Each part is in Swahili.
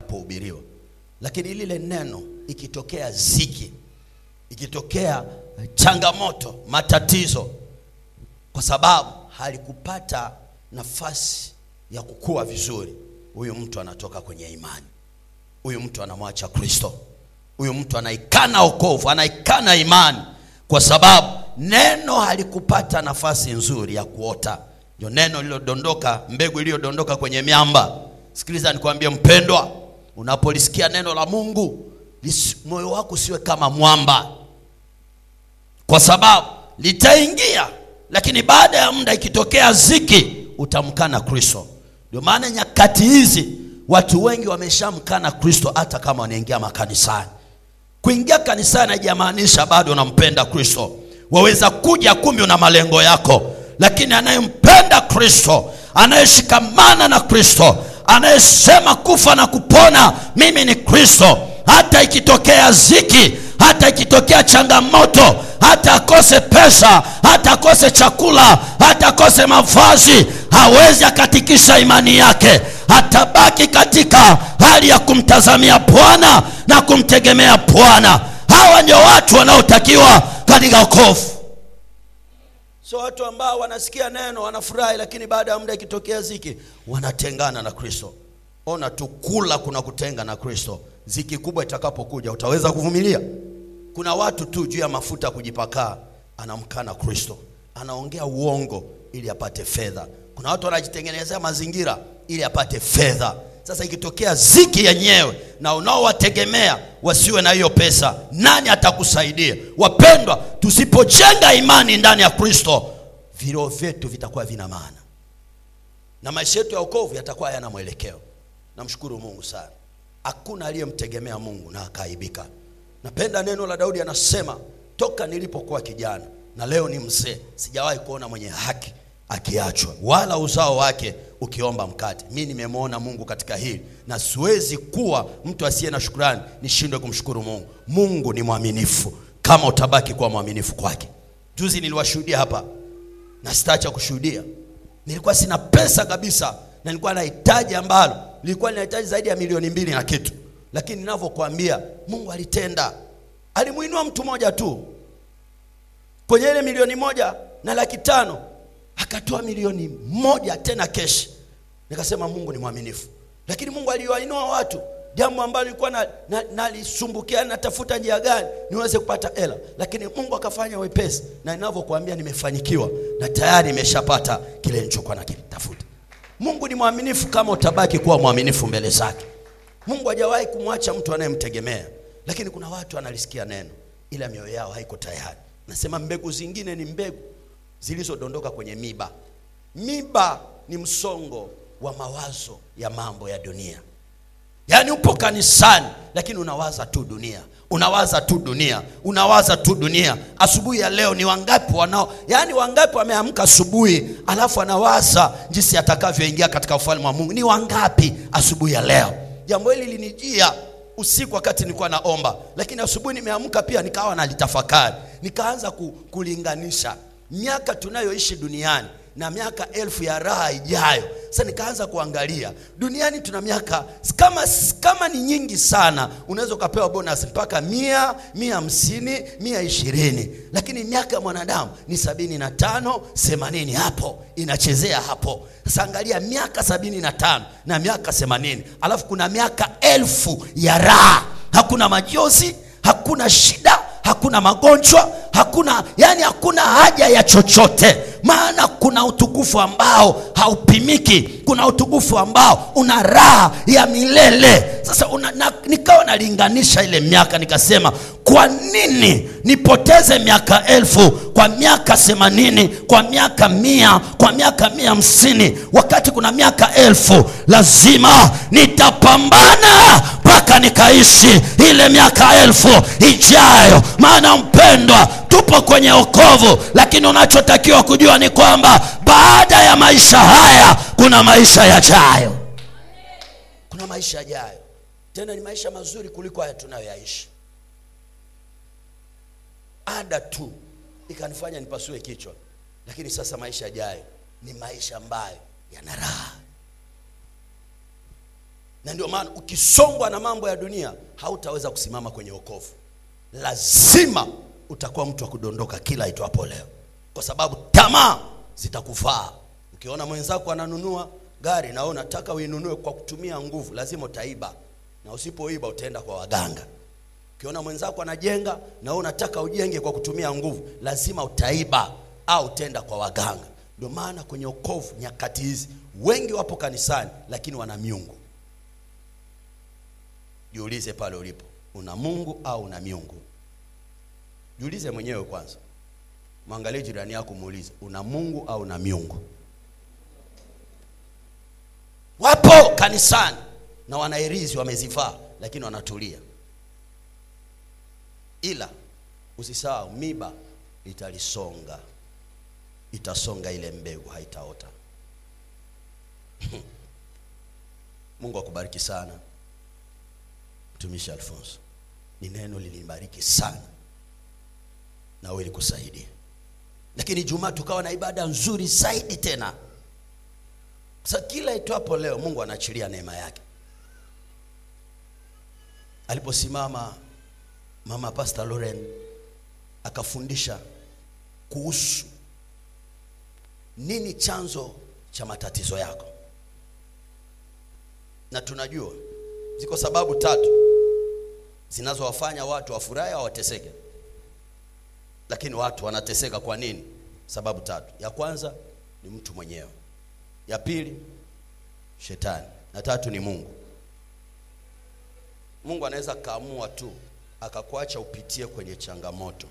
linapohubiriwa. Lakini lile neno ikitokea ziki, ikitokea changamoto, matatizo, kwa sababu halikupata nafasi ya kukua vizuri, huyu mtu anatoka kwenye imani. Huyu mtu anamwacha Kristo. Huyu mtu anaikana wokovu, anaikana imani, kwa sababu neno halikupata nafasi nzuri ya kuota. Ndio neno lilodondoka, mbegu iliyodondoka kwenye miamba. Sikiliza nikwambie mpendwa, unapolisikia neno la Mungu, moyo wako usiwe kama mwamba, kwa sababu litaingia, lakini baada ya muda ikitokea ziki, utamkana Kristo. Ndio maana nyakati hizi watu wengi wameshamkana Kristo hata kama wanaingia makanisani. Kuingia kanisani haijamaanisha bado unampenda Kristo. Waweza kuja kumbe una malengo yako, lakini anayempenda Kristo, anayeshikamana na Kristo, anayesema kufa na kupona mimi ni Kristo, hata ikitokea ziki, hata ikitokea changamoto, hata akose pesa, hata akose chakula, hata akose mavazi, hawezi akatikisha imani yake. Atabaki katika hali ya kumtazamia Bwana na kumtegemea Bwana. Hawa ndio watu wanaotakiwa katika wokovu. So watu ambao wanasikia neno wanafurahi, lakini baada ya muda ikitokea ziki wanatengana na Kristo. Ona tu, kula kuna kutenga na Kristo. Ziki kubwa itakapokuja utaweza kuvumilia? Kuna watu tu juu ya mafuta kujipaka anamkana Kristo, anaongea uongo ili apate fedha. Kuna watu wanajitengenezea mazingira ili apate fedha. Sasa ikitokea ziki yenyewe na unaowategemea wasiwe na hiyo pesa, nani atakusaidia? Wapendwa, tusipojenga imani ndani ya Kristo, vilio vyetu vitakuwa vina maana, na maisha yetu ya wokovu yatakuwa yana mwelekeo. Namshukuru Mungu sana, hakuna aliyemtegemea Mungu na akaibika. Napenda neno la Daudi, anasema toka nilipokuwa kijana na leo ni mzee, sijawahi kuona mwenye haki akiachwa, wala uzao wake ukiomba mkate. Mimi nimemwona Mungu katika hili, na siwezi kuwa mtu asiye na shukrani nishindwe kumshukuru Mungu. Mungu ni mwaminifu kama utabaki kuwa mwaminifu kwake. Juzi niliwashuhudia hapa na sitaacha kushuhudia. Nilikuwa sina pesa kabisa, na nilikuwa nahitaji ambalo nilikuwa ninahitaji zaidi ya 2,000,000 na kitu, lakini ninavyokuambia Mungu alitenda. Alimuinua mtu mmoja tu kwenye ile 1,500,000 akatoa 1,000,000 tena kesh. Nikasema Mungu ni mwaminifu. Lakini Mungu aliwainua watu, jambo ambalo nilikuwa nalisumbukia natafuta njia gani niweze kupata hela, lakini Mungu akafanya wepesi, na ninavyokuambia nimefanikiwa na tayari nimeshapata kile nilichokuwa nakitafuta. Mungu ni mwaminifu kama utabaki kuwa mwaminifu mbele zake. Mungu hajawahi kumwacha mtu anayemtegemea. Lakini kuna watu analisikia neno ila mioyo yao haiko tayari. Nasema mbegu zingine ni mbegu zilizodondoka kwenye miba. Miba ni msongo wa mawazo ya mambo ya dunia. Yaani upo kanisani lakini unawaza tu dunia. Unawaza tu dunia. Unawaza tu dunia. Asubuhi ya leo ni wangapi wangapi wameamka asubuhi alafu anawaza jinsi atakavyoingia katika ufalme wa Mungu? Ni wangapi asubuhi ya leo? Jambo hili linijia usiku wakati nilikuwa naomba, lakini asubuhi nimeamka pia nikawa nalitafakari. Nikaanza kulinganisha miaka tunayoishi duniani na miaka 1000 ya raha ijayo. Sasa nikaanza kuangalia duniani tuna miaka kama ni nyingi sana, unaweza ukapewa bonus mpaka 100, 150, 120, lakini miaka ya mwanadamu ni 75, 80, hapo inachezea hapo. Sasa angalia miaka 75 na miaka 80, alafu kuna miaka 1000 ya raha. Hakuna majozi, hakuna shida, hakuna magonjwa, hakuna haja ya chochote. Maana kuna utukufu ambao haupimiki, kuna utukufu ambao una raha ya milele. Sasa nikawa nalinganisha ile miaka, nikasema kwa nini nipoteze miaka 1000 kwa miaka 80, kwa miaka 100, kwa miaka 150, wakati kuna miaka 1000? Lazima nitapambana mpaka nikaishi ile miaka 1000 ijayo. Maana mpendwa, tupo kwenye wokovu, lakini unachotakiwa kujua ni kwamba baada ya maisha haya kuna maisha yajayo. Kuna maisha yajayo. Tena ni maisha mazuri kuliko haya tunayoyaishi. Ada tu ikanifanya nipasue kichwa, lakini sasa maisha yajayo ni maisha ambayo yana raha. Na ndio maana ukisongwa na mambo ya dunia hautaweza kusimama kwenye wokovu. Lazima utakuwa mtu wa kudondoka kila itwapo leo, kwa sababu tamaa zitakuvaa. Ukiona mwenzako ananunua gari na wewe unataka uinunue kwa kutumia nguvu, lazima utaiba, na usipoiba utaenda kwa waganga. Ukiona mwenzako anajenga na wewe unataka ujenge kwa kutumia nguvu, lazima utaiba au utaenda kwa waganga. Ndio maana kwenye wokovu nyakati hizi wengi wapo kanisani lakini wana miungu. Jiulize pale ulipo, una Mungu au una miungu? Jiulize mwenyewe kwanza. Mwangalie jirani yako, muulize, una Mungu au una miungu? Wapo kanisani na wanairizi wamezivaa lakini wanatulia. Ila usisahau, miba italisonga, itasonga ile mbegu, haitaota. Mungu akubariki sana mtumishi Alfonso. Ni neno lilinibariki sana na wewe likusaidia. Lakini Jumaa tukawa na ibada nzuri zaidi tena. Sasa kila itwapo leo Mungu anaachilia neema yake. Aliposimama Mama Pastor Lauren akafundisha kuhusu nini chanzo cha matatizo yako. Na tunajua ziko sababu 3 zinazowafanya watu wafurahi au wateseke. Lakini watu wanateseka kwa nini? Sababu 3. Ya kwanza ni mtu mwenyewe, ya pili shetani, na 3 ni Mungu. Mungu anaweza kaamua tu akakuacha upitie kwenye changamoto,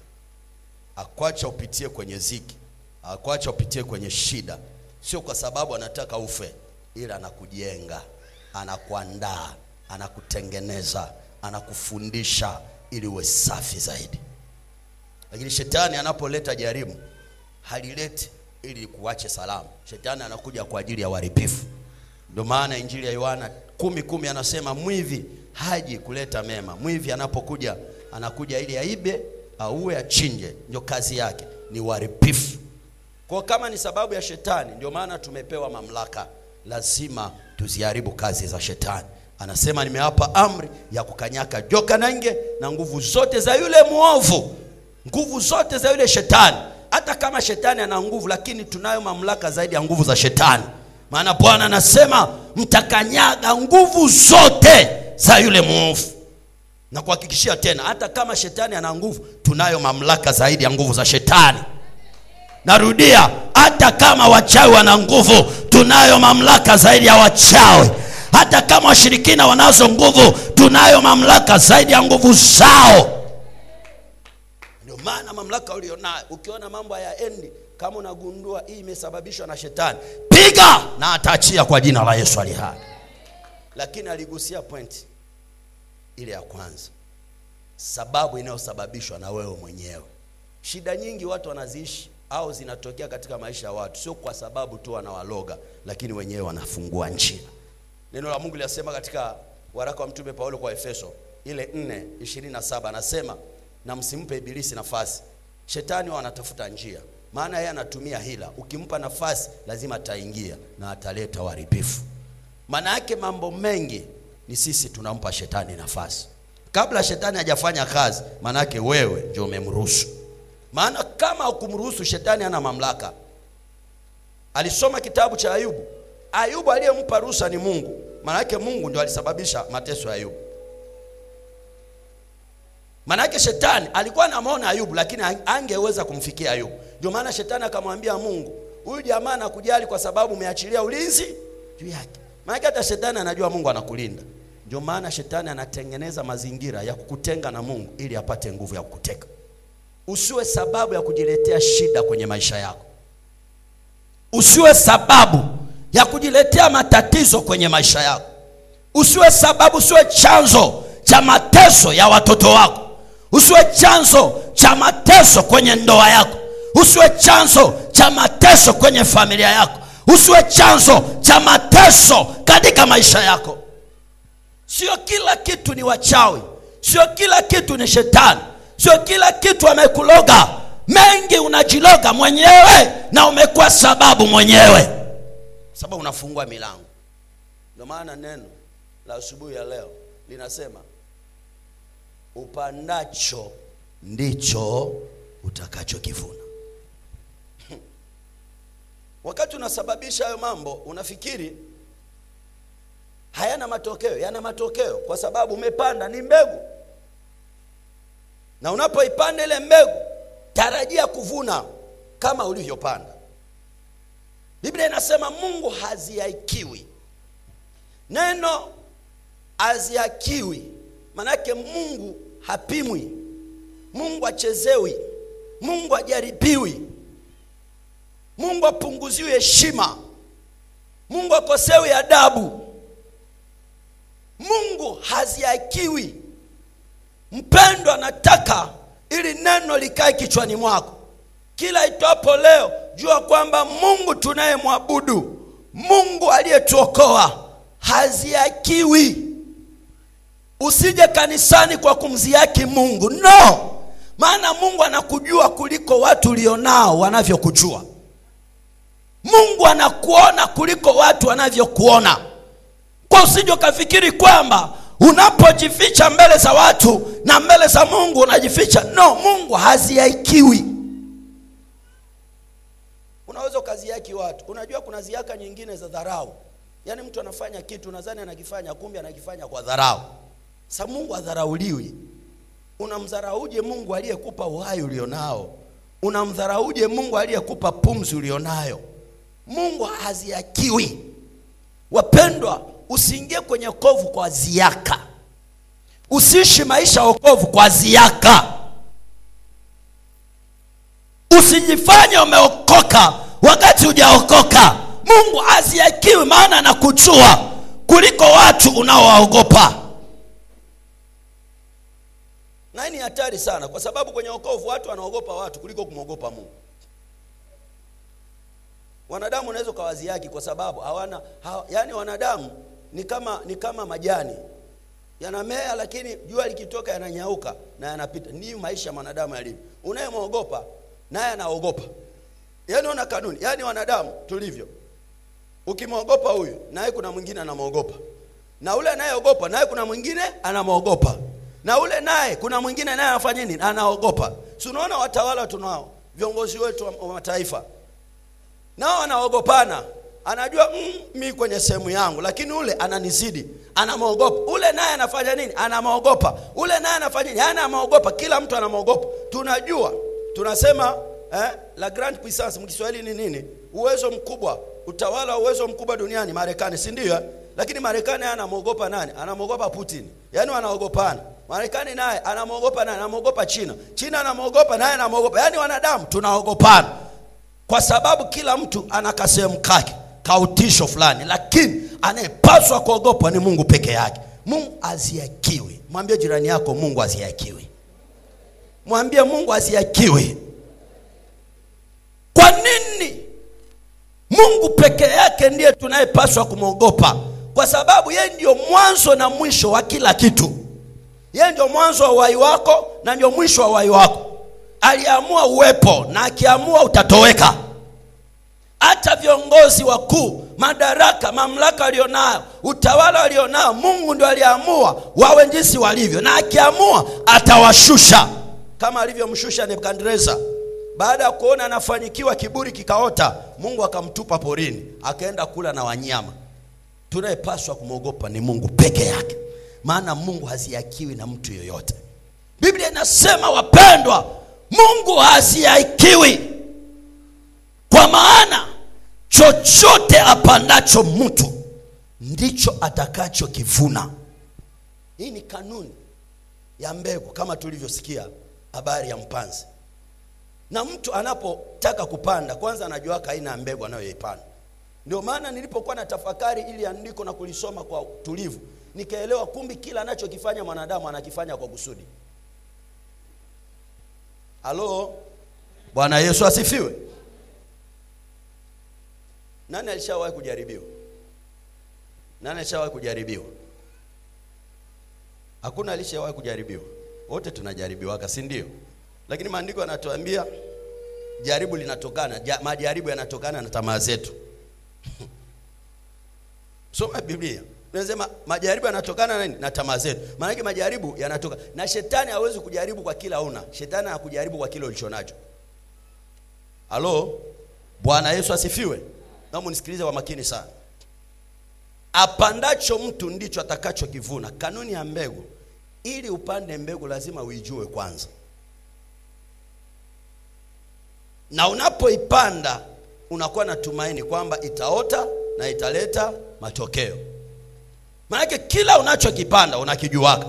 akuacha upitie kwenye ziki, akuacha upitie kwenye shida, sio kwa sababu anataka ufe, ila anakujenga, anakuandaa, anakutengeneza, anakufundisha ili uwe safi zaidi. Lakini shetani anapoleta jaribu, halileti ili kuache salama. Shetani anakuja kwa ajili ya uharibifu. Ndio maana Injili ya Yohana 10:10 anasema mwivi haji kuleta mema. Mwivi anapokuja, anakuja ili aibe, auwe, achinje. Ndio kazi yake, ni uharibifu. Kwa kama ni sababu ya shetani, ndio maana tumepewa mamlaka. Lazima tuziharibu kazi za shetani. Anasema nimewapa amri ya kukanyaka joka na nge na nguvu zote za yule muovu, nguvu zote za yule shetani. Hata kama shetani ana nguvu, lakini tunayo mamlaka zaidi ya nguvu za shetani. Maana Bwana anasema mtakanyaga nguvu zote za yule muovu. Na kuhakikishia tena, hata kama shetani ana nguvu, tunayo mamlaka zaidi ya nguvu za shetani. Narudia, hata kama wachawi wana nguvu, tunayo mamlaka zaidi ya wachawi. Hata kama washirikina wanazo nguvu, tunayo mamlaka zaidi ya nguvu zao. Ndio maana mamlaka ulionayo, ukiona mambo hayaendi, kama unagundua hii imesababishwa na shetani, piga na ataachia kwa jina la Yesu aliye hai. Lakini aligusia point ile ya kwanza, sababu inayosababishwa na wewe mwenyewe. Shida nyingi watu wanaziishi au zinatokea katika maisha ya watu, sio kwa sababu tu wanawaloga, lakini wenyewe wanafungua njia. Neno la Mungu linasema katika waraka wa mtume Paulo kwa Efeso ile 4:27 anasema, na msimpe ibilisi nafasi. Shetani anatafuta njia, maana yeye anatumia hila. Ukimpa nafasi lazima ataingia na ataleta uharibifu. Maana yake mambo mengi ni sisi tunampa shetani nafasi. Kabla shetani hajafanya kazi, maana yake wewe ndio umemruhusu. Maana kama ukumruhusu, shetani hana mamlaka. Alisoma kitabu cha Ayubu. Ayubu aliyempa ruhusa ni Mungu. Maana yake Mungu ndio alisababisha mateso ya Ayubu. Maana yake shetani alikuwa anamuona Ayubu, lakini angeweza kumfikia Ayubu. Ndio maana shetani akamwambia Mungu, huyu jamaa anakujali kwa sababu umeachilia ulinzi juu yake. Maana yake hata shetani anajua Mungu anakulinda. Ndio maana shetani anatengeneza mazingira ya kukutenga na Mungu ili apate nguvu ya kukuteka. Usiwe sababu ya kujiletea shida kwenye maisha yako. Usiwe sababu ya kujiletea matatizo kwenye maisha yako. Usiwe sababu, usiwe chanzo cha mateso ya watoto wako. Usiwe chanzo cha mateso kwenye ndoa yako. Usiwe chanzo cha mateso kwenye familia yako. Usiwe chanzo cha mateso katika maisha yako. Sio kila kitu ni wachawi, sio kila kitu ni shetani, sio kila kitu amekuloga. Mengi unajiloga mwenyewe na umekuwa sababu mwenyewe, sababu unafungua milango. Ndio maana neno la asubuhi ya leo linasema upandacho ndicho utakachokivuna. Wakati unasababisha hayo mambo unafikiri hayana matokeo. Yana matokeo, kwa sababu umepanda, ni mbegu. Na unapoipanda ile mbegu, tarajia kuvuna kama ulivyopanda. Biblia inasema Mungu hazihakiwi. Neno hazihakiwi manake Mungu hapimwi, Mungu hachezewi, Mungu hajaribiwi, Mungu apunguziwi heshima, Mungu akosewi adabu. Mungu hazihakiwi. Mpendwa, anataka ili neno likae kichwani mwako. Kila itopo leo, jua kwamba Mungu tunayemwabudu, Mungu aliyetuokoa, hazihakiwi. Usije kanisani kwa kumziaki Mungu. No. Maana Mungu anakujua kuliko watu ulionao wanavyokujua. Mungu anakuona kuliko watu wanavyokuona. Kwa usije kafikiri kwamba unapojificha mbele za watu na mbele za Mungu unajificha. No, Mungu hazihakiwi. Unaweza kaziaki watu. Unajua kuna ziaka nyingine za dharau. Yaani mtu anafanya kitu nadhani anakifanya, kumbe anakifanya kwa dharau. Sasa Mungu hadharauliwi. Unamdharauje Mungu aliyekupa uhai ulionao? Unamdharauje Mungu aliyekupa pumzi ulionayo? Mungu hazihakiwi. Wapendwa, usiingie kwenye wokovu kwa ziaka. Usiishi maisha ya wokovu kwa ziaka. Usijifanye umeokoka wakati hujaokoka. Mungu hazihakiwi, maana anakujua kuliko watu unaowaogopa. Na hii ni hatari sana, kwa sababu kwenye wokovu watu wanaogopa watu kuliko kumwogopa Mungu. Wanadamu unaweza kawaziaki kwa sababu yani wanadamu ni kama majani. Yanamea lakini jua likitoka yananyauka na yanapita. Ni maisha ya wanadamu yalivyo. Unayemwogopa naye anaogopa. Yaani una kanuni. Yaani wanadamu tulivyo. Ukimwogopa huyu, naye kuna mwingine anamwogopa. Na ule anayeogopa, naye kuna mwingine anamwogopa. Na ule naye kuna mwingine naye anafanya nini? Anaogopa. Si unaona watawala tunao, viongozi wetu wa mataifa. Nao wanaogopana. Anajua mimi kwenye sehemu yangu, lakini ule ananizidi, anamwogopa. Ule naye anafanya nini? Anamwogopa. Ule naye anafanya nini? Anamwogopa. Kila mtu anamwogopa. Tunajua, tunasema la grande puissance mkiswahili ni nini? Uwezo mkubwa, utawala uwezo mkubwa duniani Marekani, si ndio? Lakini Marekani anamwogopa nani? Anamwogopa Putin. Yaani wanaogopana. Marekani naye anamwogopa nani? Anamwogopa China. China anamwogopa naye anamwogopa. Yaani wanadamu tunaogopana. Kwa sababu kila mtu ana kasehemu kake, kautisho fulani, lakini anayepaswa kuogopwa ni Mungu peke yake. Mungu hazihakiwi. Mwambie jirani yako Mungu hazihakiwi. Mwambie Mungu hazihakiwi. Kwa nini? Mungu peke yake ndiye tunayepaswa kumwogopa, kwa sababu yeye ndio mwanzo na mwisho wa kila kitu. Yeye ndio mwanzo wa uhai wako na ndio mwisho wa uhai wako. Aliamua uwepo na akiamua utatoweka. Hata viongozi wakuu, madaraka, mamlaka walionao, utawala walionao, Mungu ndio aliamua wawe jinsi walivyo, na akiamua atawashusha, kama alivyomshusha Nebukadneza. Baada ya kuona anafanyikiwa, kiburi kikaota, Mungu akamtupa porini, akaenda kula na wanyama. Tunayepaswa kumwogopa ni Mungu peke yake, maana Mungu hazihakiwi na mtu yoyote. Biblia inasema wapendwa, Mungu hazihakiwi, kwa maana chochote apandacho mtu ndicho atakachokivuna. Hii ni kanuni ya mbegu, kama tulivyosikia habari ya mpanzi. Na mtu anapotaka kupanda, kwanza anajua aina ya mbegu anayoipanda. Ndio maana nilipokuwa na tafakari ili andiko na kulisoma kwa utulivu, nikaelewa kumbi kila anachokifanya mwanadamu anakifanya kwa kusudi. Halo? Bwana Yesu asifiwe. Nani alishawahi kujaribiwa? Nani alishawahi kujaribiwa? Hakuna alishawahi kujaribiwa. Wote tunajaribiwa, si ndio? Lakini maandiko yanatuambia jaribu linatokana, majaribu yanatokana na tamaa zetu. Soma Biblia. Unasema majaribu yanatokana na nini? Na tamaa zetu. Maana yake majaribu yanatoka. Na shetani hawezi kujaribu kwa kila una. Shetani anakujaribu kwa kile ulichonacho. Halo? Bwana Yesu asifiwe. Naomba nisikilize kwa makini sana. Apandacho mtu ndicho atakachokivuna. Kanuni ya mbegu, ili upande mbegu lazima uijue kwanza. Na unapoipanda unakuwa na tumaini kwamba itaota na italeta matokeo. Maana kila unachokipanda unakijuaka.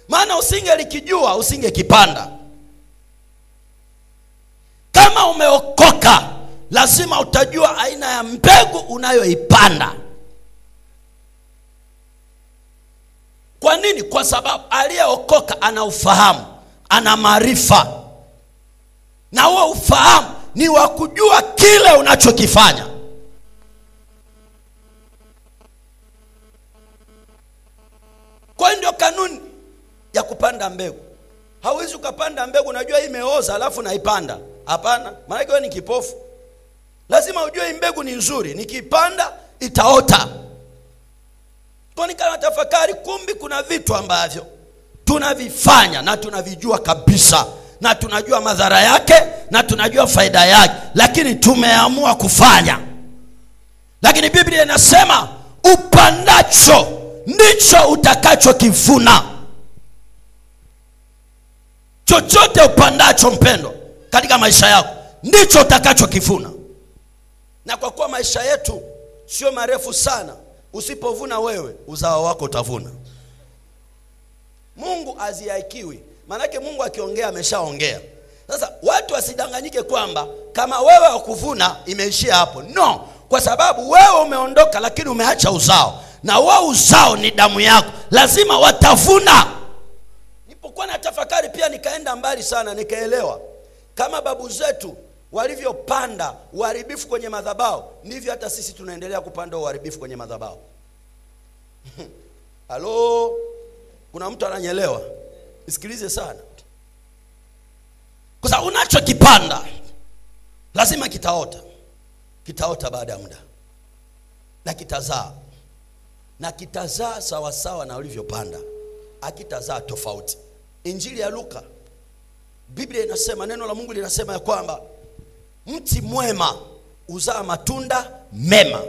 Maana usingelikijua usingekipanda. Kama umeokoka lazima utajua aina ya mbegu unayoipanda. Kwa nini? Kwa sababu aliyeokoka ana ufahamu, ana maarifa. Na huo ufahamu ni wa kujua kile unachokifanya. Kwa hiyo ndio kanuni ya kupanda mbegu. Hauwezi ukapanda mbegu unajua hii imeoza alafu naipanda. Hapana, maana wewe ni kipofu. Lazima ujue hii mbegu ni nzuri, nikipanda itaota. Kwa nini kana tafakari, kumbi kuna vitu ambavyo tunavifanya na tunavijua kabisa, na tunajua madhara yake na tunajua faida yake, lakini tumeamua kufanya. Lakini Biblia inasema upandacho ndicho utakachokivuna. Chochote upandacho mpendo katika maisha yako ndicho utakachokivuna. Na kwa kuwa maisha yetu sio marefu sana, usipovuna wewe uzao wako utavuna. Mungu aziaikiwi. Maana Mungu akiongea ameshaongea. Sasa watu wasidanganyike kwamba kama wewe ukuvuna imeishia hapo. No, kwa sababu wewe umeondoka lakini umeacha uzao. Na wao uzao ni damu yako. Lazima watavuna. Nilipokuwa na tafakari pia nikaenda mbali sana, nikaelewa kama babu zetu walivyopanda uharibifu kwenye madhabahu, ndivyo hata sisi tunaendelea kupanda uharibifu kwenye madhabahu. Halo? Kuna mtu ananielewa? Nisikilize sana. Kwa sababu unachokipanda lazima kitaota. Kitaota baada ya muda. Na kitazaa. Na kitazaa sawa sawa na ulivyopanda. Akitazaa tofauti. Injili ya Luka, Biblia inasema, neno la Mungu linasema ya kwamba mti mwema uzaa matunda mema,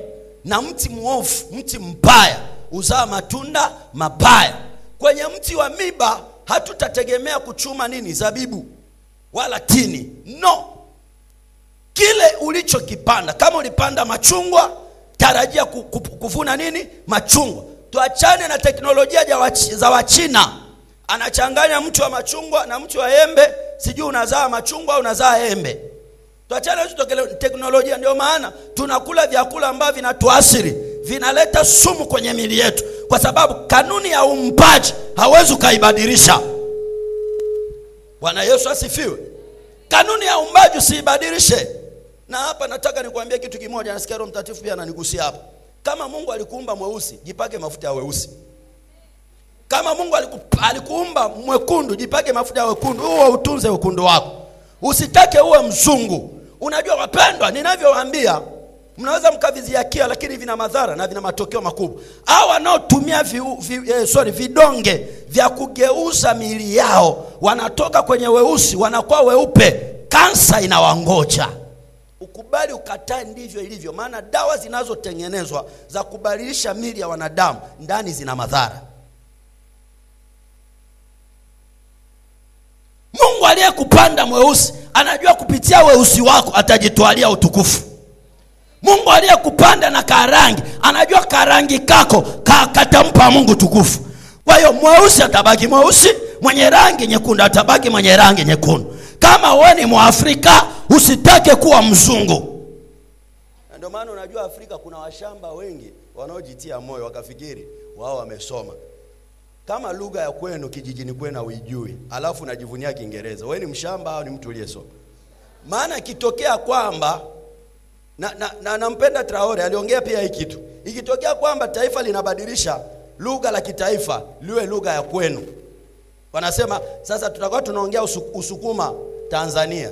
na mti muovu, mti mbaya uzaa matunda mabaya. Kwenye mti wa miba hatutategemea kuchuma nini? Zabibu wala tini. No. Kile ulichokipanda, kama ulipanda machungwa, tarajia kuvuna nini? Machungwa. Tuachane na teknolojia za Wachina. Anachanganya mti wa machungwa na mti wa embe, sijui unazaa machungwa au unazaa embe. Tuachane na teknolojia. Ndio maana tunakula vyakula ambavyo vinatuathiri, vinaleta sumu kwenye miili yetu, kwa sababu kanuni ya uumbaji hawezi kaibadilisha. Bwana Yesu asifiwe. Kanuni ya uumbaji usiibadilishe. Na hapa nataka nikwambie kitu kimoja, nasikia Roho Mtakatifu pia ananigusia hapa. Kama Mungu alikuumba mweusi, jipake mafuta ya weusi. Kama Mungu alikuumba mwekundu, jipake mafuta ya wekundu. Huo utunze wekundu wako. Usitake uwe mzungu. Unajua wapendwa, ninavyowaambia mnaweza mkaviziakia, lakini vina madhara na vina matokeo makubwa. Hao wanaotumia vidonge vya kugeuza miili yao, wanatoka kwenye weusi wanakuwa weupe, kansa inawangoja. Ukubali ukatae, ndivyo ilivyo. Maana dawa zinazotengenezwa za kubadilisha miili ya wanadamu ndani zina madhara. Mungu aliyekupanda mweusi anajua kupitia weusi wako atajitwalia utukufu. Mungu aliyekupanda na karangi anajua karangi kako katampa Mungu tukufu. Kwa hiyo mweusi atabaki mweusi, mwenye rangi nyekundu atabaki mwenye rangi nyekundu. Kama wewe ni Mwafrika, usitake kuwa mzungu. Ndio maana unajua Afrika kuna washamba wengi wanaojitia moyo wakafikiri wao wamesoma. Kama lugha ya kwenu kijijini kwenu huijui, alafu unajivunia Kiingereza, wewe ni mshamba au ni mtu uliyesoma? Maana ikitokea kwamba nampenda Traore, aliongea pia hiki kitu. Ikitokea kwamba taifa linabadilisha lugha la kitaifa liwe lugha ya kwenu, wanasema sasa tutakuwa tunaongea Usukuma Tanzania.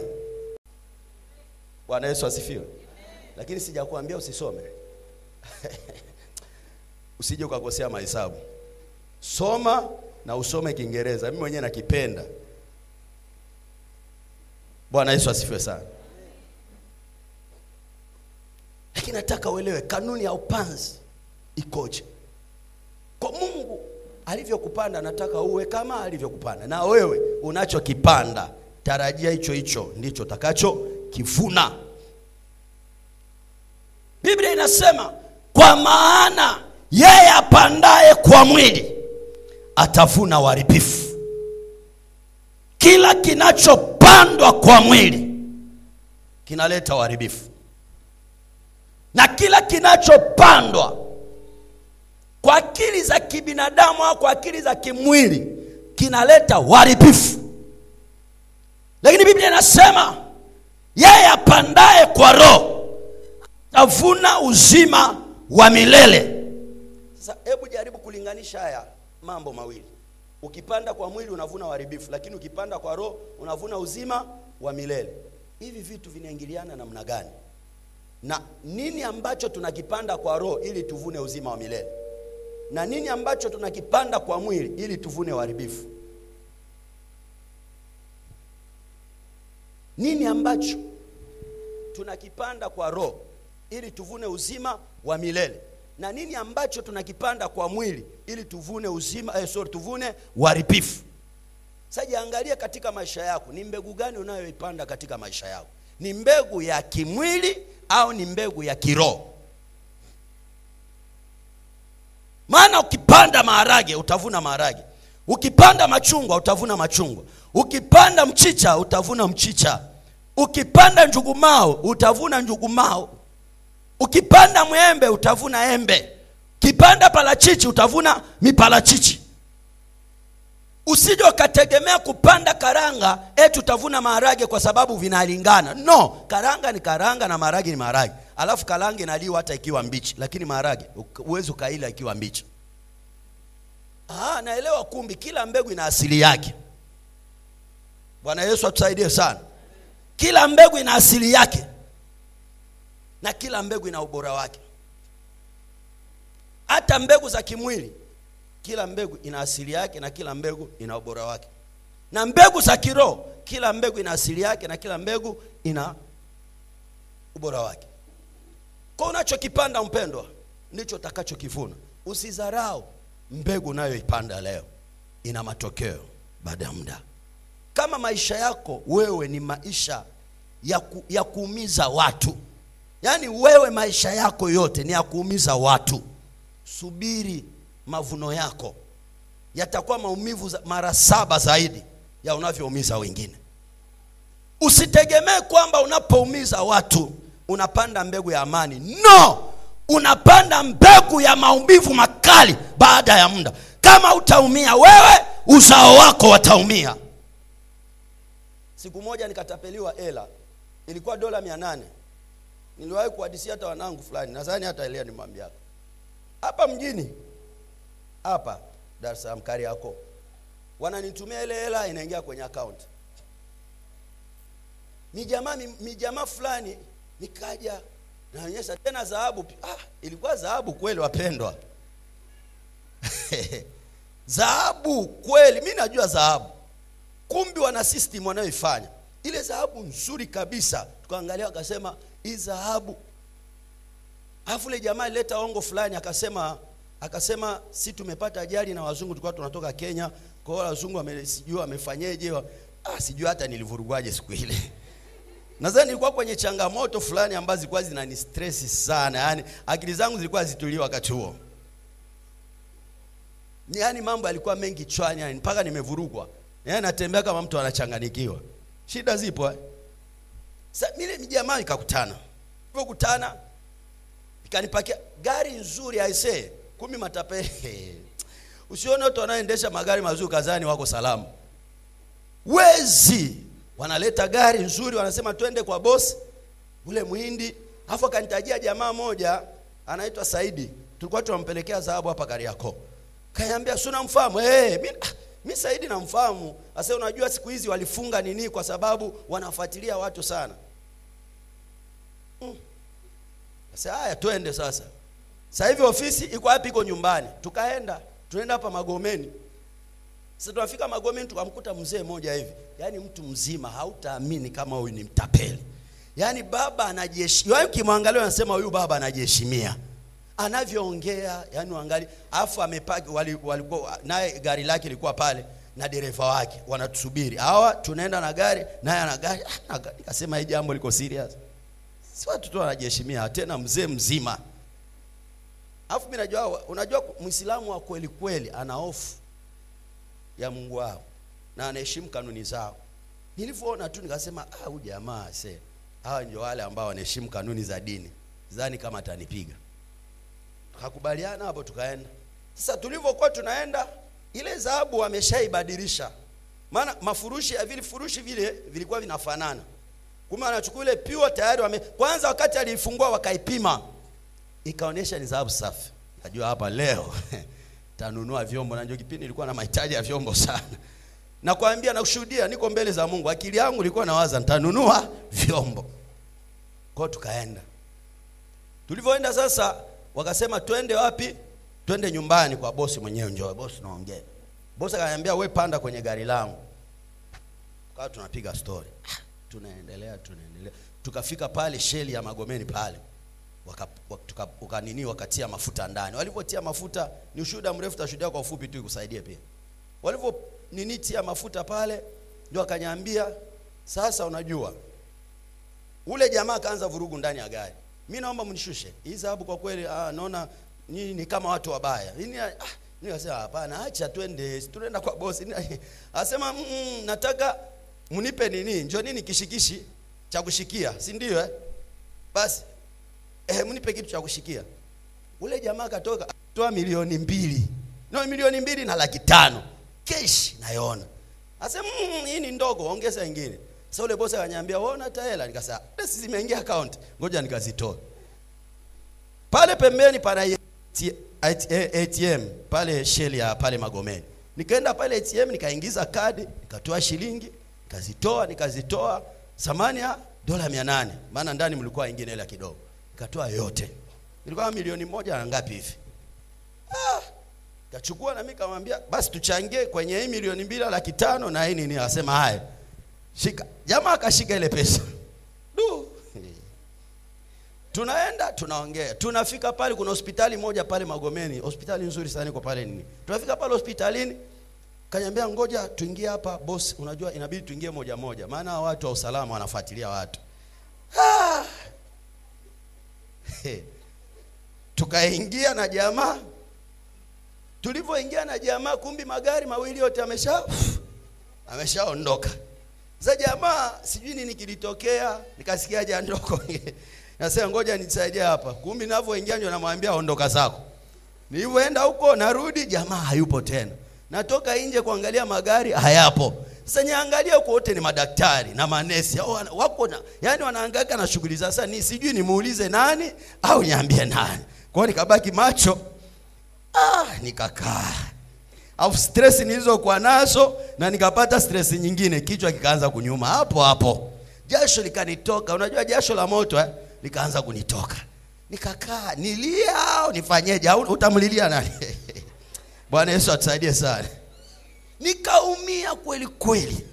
Bwana Yesu asifiwe. Lakini sijakuambia usisome. usije ukakosea mahesabu. Soma na usome Kiingereza. Mimi mwenyewe nakipenda. Bwana Yesu asifiwe sana. Lakini nataka uelewe kanuni ya upanzi ikoje. Kwa Mungu alivyokupanda nataka uwe kama alivyokupanda. Na wewe unachokipanda tarajia hicho hicho ndicho utakacho kivuna. Biblia inasema kwa maana yeye apandaye kwa mwili atavuna uharibifu. Kila kinachopandwa kwa mwili kinaleta uharibifu. Na kila kinachopandwa kwa akili za kibinadamu au kwa akili za kimwili kinaleta uharibifu. Lakini Biblia inasema yeye apandaye kwa roho atavuna uzima wa milele. Sasa hebu jaribu kulinganisha haya mambo mawili. Ukipanda kwa mwili unavuna uharibifu, lakini ukipanda kwa roho unavuna uzima wa milele. Hivi vitu vinaingiliana namna gani? Na nini ambacho tunakipanda kwa roho ili tuvune uzima wa milele? Na nini ambacho tunakipanda kwa mwili ili tuvune uharibifu? Nini ambacho tunakipanda kwa roho ili tuvune uzima wa milele? Na nini ambacho tunakipanda kwa mwili ili tuvune tuvune uharibifu? Sasa jiangalie katika maisha yako, ni mbegu gani unayoipanda katika maisha yako? Ni mbegu ya kimwili au ni mbegu ya kiroho? Maana ukipanda maharage utavuna maharage. Ukipanda machungwa utavuna machungwa. Ukipanda mchicha utavuna mchicha. Ukipanda njugumao utavuna njugumao. Ukipanda mwembe utavuna embe. Ukipanda parachichi utavuna miparachichi. Usije ukategemea kupanda karanga eti utavuna maharage kwa sababu vinalingana. No, karanga ni karanga na maharage ni maharage. Alafu karanga inaliwa hata ikiwa mbichi, lakini maharage uwezi ukaila ikiwa mbichi. Naelewa kumbi kila mbegu ina asili yake. Bwana Yesu atusaidie sana. Kila mbegu ina asili yake. Na kila mbegu ina ubora wake. Hata mbegu za kimwili, kila mbegu ina asili yake na kila mbegu ina ubora wake. Na mbegu za kiroho, kila mbegu ina asili yake na kila mbegu ina ubora wake. Kwa unachokipanda mpendwa, ndicho utakachokivuna. Usidharau mbegu unayoipanda leo, ina matokeo baada ya muda. Kama maisha yako wewe ni maisha ya kuumiza watu, yani wewe maisha yako yote ni ya kuumiza watu, subiri mavuno yako yatakuwa maumivu mara 7 zaidi ya unavyoumiza wengine. Usitegemee kwamba unapoumiza watu unapanda mbegu ya amani. No, unapanda mbegu ya maumivu makali baada ya muda. Kama utaumia wewe, uzao wako wataumia. Siku moja nikatapeliwa hela, ilikuwa $800. Niliwahi kuhadisia hata wanangu fulani, nadhani hata Elia nimwambia. Hapa mjini, hapa Dar es Salaam Kariakoo, wananitumia ile hela inaingia kwenye account. Mijamaa fulani nikaja naonyesha tena dhahabu. Ilikuwa dhahabu kweli wapendwa. Dhahabu kweli, mimi najua dhahabu. Kumbi wana system wanayoifanya. Ile dhahabu nzuri kabisa. Tukaangalia akasema hii dhahabu. Alafu ile jamaa ileta ongo fulani akasema si tumepata ajali na wazungu, tulikuwa tunatoka Kenya, kwa hiyo wazungu sijui wamefanyaje. Sijui hata nilivurugwaje siku ile. Nadhani nilikuwa kwenye changamoto fulani ambazo zilikuwa zinani stress sana. Yaani akili zangu zilikuwa zituliwa wakati huo. Yaani mambo yalikuwa mengi chwani, yani mpaka nimevurugwa. Yaani natembea kama mtu anachanganikiwa. Shida zipo. Sasa mimi jamaa ikakutana. Tulipokutana ikanipakia gari nzuri aisee, 10 matapeli. Usione watu wanaendesha magari mazuri kazani wako salama. Wezi wanaleta gari nzuri, wanasema twende kwa boss ule Muhindi. Alafu akanitajia jamaa moja anaitwa Saidi, tulikuwa tunampelekea dhahabu hapa Kariakoo. Kaniambia si unamfahamu? Mimi Saidi namfahamu. Sasa unajua siku hizi walifunga nini kwa sababu wanafuatilia watu sana. Sasa haya twende sasa. Sasa hivi ofisi iko wapi? Iko nyumbani. Tunaenda hapa Magomeni. Sasa tunafika Magomeni tukamkuta mzee mmoja hivi. Yaani mtu mzima, hautaamini kama huyu ni mtapeli. Yaani baba anajiheshimia. Yaani ukimwangalia unasema huyu baba anajiheshimia. Anavyoongea, yaani uangalie, afu amepaki walikuwa naye gari lake lilikuwa pale na dereva wake wanatusubiri. Hawa tunaenda na gari, naye ana gari. Nikasema hii jambo liko serious. Si watu tu wanajiheshimia, tena mzee mzima. Afu mimi unajua Muislamu wa kweli kweli ana hofu ya Mungu wao na anaheshimu kanuni zao. Nilivyoona tu nikasema huyu jamaa hawa ndio wale ambao wanaheshimu kanuni za dini. Sidhani kama atanipiga. Tukakubaliana hapo tukaenda. Sasa tulivyokuwa tunaenda, ile dhahabu wameshaibadilisha. Maana mafurushi ya furushi vile vilikuwa vinafanana. Kumbe anachukua ile pure tayari kwanza wakati alifungua wakaipima. Ikaonesha ni dhahabu safi. Najua hapa leo tanunua vyombo, na ndio kipindi nilikuwa na mahitaji ya vyombo sana. Na kuambia na kushuhudia niko mbele za Mungu. Akili yangu ilikuwa nawaza nitanunua vyombo. Kwa tukaenda. Tulivyoenda sasa wakasema twende wapi? Twende nyumbani kwa bosi mwenyewe, njoo bosi naongea. Bosi akaniambia wewe panda kwenye gari langu. Kwa tunapiga story. Tunaendelea. Tukafika pale sheli ya Magomeni pale. Wakatia mafuta ndani. Walipotia mafuta, ni ushuhuda mrefu, tashuhudia kwa ufupi tu ikusaidie pia. Tia mafuta pale, ndio akaniambia sasa unajua. Ule jamaa kaanza vurugu ndani ya gari. Mimi naomba mnishushe. Hii dhahabu kwa kweli naona nyinyi ni kama watu wabaya. Nikasema hapana, acha tunaenda kwa bosi. Asema nataka mnipe nini? Njoo nini kishikishi cha kushikia, si ndio Basi mnipe kitu cha kushikia. Ule jamaa katoka toa 2,200,000. No, 2,200,000 na 500,000. Cash naiona. Asema hii ni ndogo, ongeza nyingine. Sasa ule bosi akaniambia unaona hata hela? Nikasema pesa zimeingia account, ngoja nikazitoa. Pale pembeni pana ATM pale sheli ya pale Magomeni. Nikaenda pale ATM nikaingiza kadi, nikatoa shilingi, nikazitoa thamani ya $800. Maana ndani mlikuwa nyingine ile kidogo. Nikatoa yote. Ilikuwa 1,000,000 na ngapi hivi. Kachukua na mimi kamwambia basi tuchangie kwenye hii 2,200,000 na hii nini. Asema haya. Shika. Jamaa akashika ile pesa. Tunaenda tunaongea. Tunafika pale kuna hospitali moja pale Magomeni. Hospitali nzuri sana iko pale nini. Tunafika pale hospitalini. Kaniambia ngoja tuingie hapa boss, unajua inabidi tuingie moja moja. Maana watu wa usalama wanafuatilia watu. Tukaingia na jamaa. Tulivyoingia na jamaa kumbi magari mawili yote ameshaondoka. Za jamaa sijui nini kilitokea, nikasikia haja ndoko. Nasema ngoja nisaidie hapa. Kumbi ninavyoingia ndio namwambia ondoka zako. Nilipoenda huko narudi jamaa hayupo tena. Natoka nje kuangalia magari hayapo. Sasa niangalia huko wote ni madaktari na manesi. Wako yani wanahangaika na shughuli za sasa, ni sijui nimuulize nani au niambie nani. Kwa hiyo nikabaki macho. Nikakaa. Au stress nilizokuwa nazo na nikapata stress nyingine, kichwa kikaanza kunyuma hapo. Jasho likanitoka, unajua jasho la moto likaanza kunitoka. Nikakaa, nilia au nifanyeje? Au utamlilia nani? Bwana Yesu atusaidie sana. Nikaumia kweli kweli.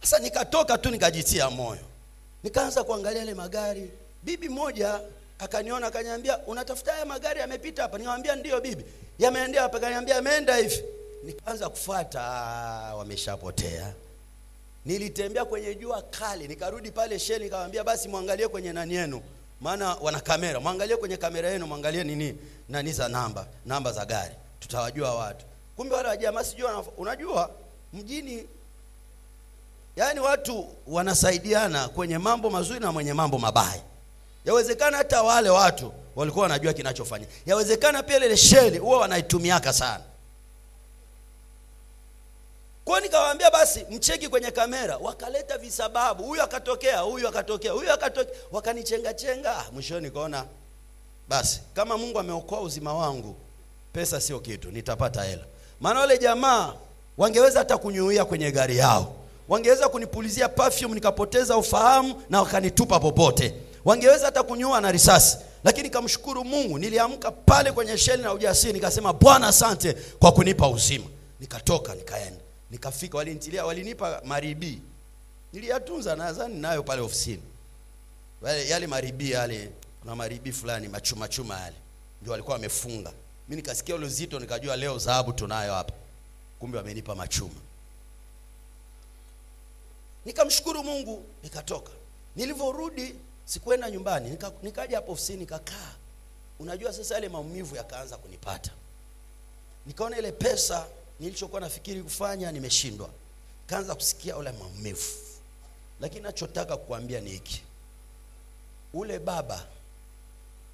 Sasa nikatoka tu nikajitia moyo. Nikaanza kuangalia ile magari. Bibi moja akaniona akaniambia unatafuta haya magari yamepita hapa? Nikamwambia ndio bibi. Yameendea hapa? Akaniambia yameenda hivi. Nikaanza kufuata, wameshapotea. Nilitembea kwenye jua kali, nikarudi pale sheli nikamwambia basi muangalie kwenye nani yenu. Maana wana kamera, muangalie kwenye kamera yenu, muangalie nani za namba za gari. Tutawajua watu. Kumbe wale jamaa sijui unajua mjini yani watu wanasaidiana kwenye mambo mazuri na mwenye mambo mabaya. Yawezekana hata wale watu walikuwa wanajua kinachofanya. Yawezekana pia ile sheli huwa wanaitumiaka sana. Kwa nikawaambia basi mcheki kwenye kamera, wakaleta visababu, huyu akatokea, wakanichenga. Mwisho nikaona basi kama Mungu ameokoa uzima wangu, pesa sio kitu, nitapata hela. Maana wale jamaa wangeweza hata kunyuia kwenye gari yao. Wangeweza kunipulizia perfume nikapoteza ufahamu na wakanitupa popote. wangeweza hata kunyua na risasi. Lakini kamshukuru Mungu, niliamka pale kwenye sheli na ujasiri, nikasema Bwana asante kwa kunipa uzima. Nikatoka nikaenda, nikafika, walinipa maribi. Niliyatunza, nadhani nayo pale ofisini. Yale maribi yale, kuna maribi fulani machuma yale, ndio walikuwa wamefunga. Mimi nikasikia ule uzito, nikajua leo dhahabu tunayo hapa. Kumbe wamenipa machuma. Nikamshukuru Mungu, nikatoka. Nilivyorudi sikuenda nyumbani, nikaja hapo ofisini nikakaa. Unajua sasa yale maumivu yakaanza kunipata. Nikaona ile pesa nilichokuwa nafikiri kufanya nimeshindwa. Kaanza kusikia ule maumivu. Lakini nachotaka kukuambia ni hiki. Ule baba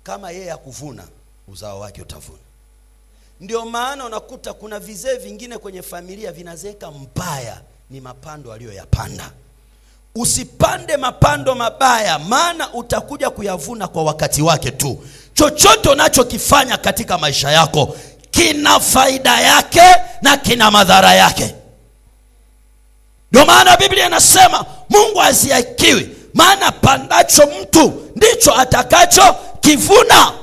kama yeye akuvuna, uzao wake utavuna. Ndio maana unakuta kuna vizee vingine kwenye familia vinazeka mbaya, ni mapando aliyoyapanda. Usipande mapando mabaya, maana utakuja kuyavuna kwa wakati wake tu. Chochote unachokifanya katika maisha yako kina faida yake na kina madhara yake. Ndio maana Biblia inasema Mungu hazihakiwi, maana pandacho mtu ndicho atakacho kivuna.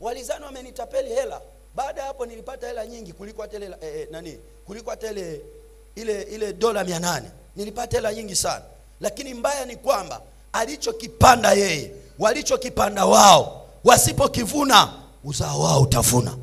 Walizani wamenitapeli hela. Baada ya hapo nilipata hela nyingi kuliko hata kuliko hata ile dola 800. Nilipata hela nyingi sana. Lakini mbaya ni kwamba alichokipanda yeye, walichokipanda wao, wasipokivuna uzao wao utavuna.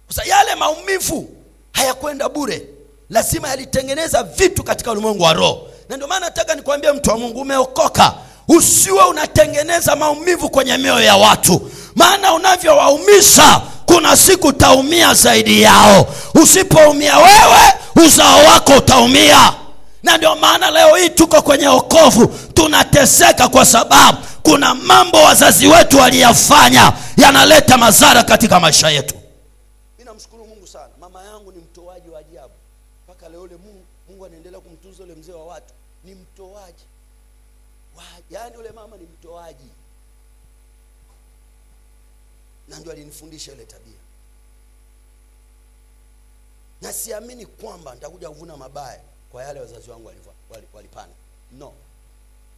Sasa yale maumivu hayakwenda bure. Lazima yalitengeneza vitu katika ulimwengu wa roho. Na ndio maana nataka nikwambie mtu wa Mungu, umeokoka, usiwe unatengeneza maumivu kwenye mioyo ya watu. Maana unavyowaumisha, kuna siku utaumia zaidi yao. Usipoumia wewe, uzao wako utaumia. Na ndio maana leo hii tuko kwenye wokovu, tunateseka kwa sababu kuna mambo wazazi wetu waliyafanya yanaleta madhara katika maisha yetu. Mimi namshukuru Mungu sana. Mama yangu ni mtoaji wa ajabu. Mpaka leo ile Mungu anaendelea kumtunza yule mzee wa watu. Ni mtoaji. Yaani yule mama ni mtoaji. Na ndio alinifundisha ile tabia. Na siamini kwamba nitakuja kuvuna mabaya kwa yale wazazi wangu walipanda. No.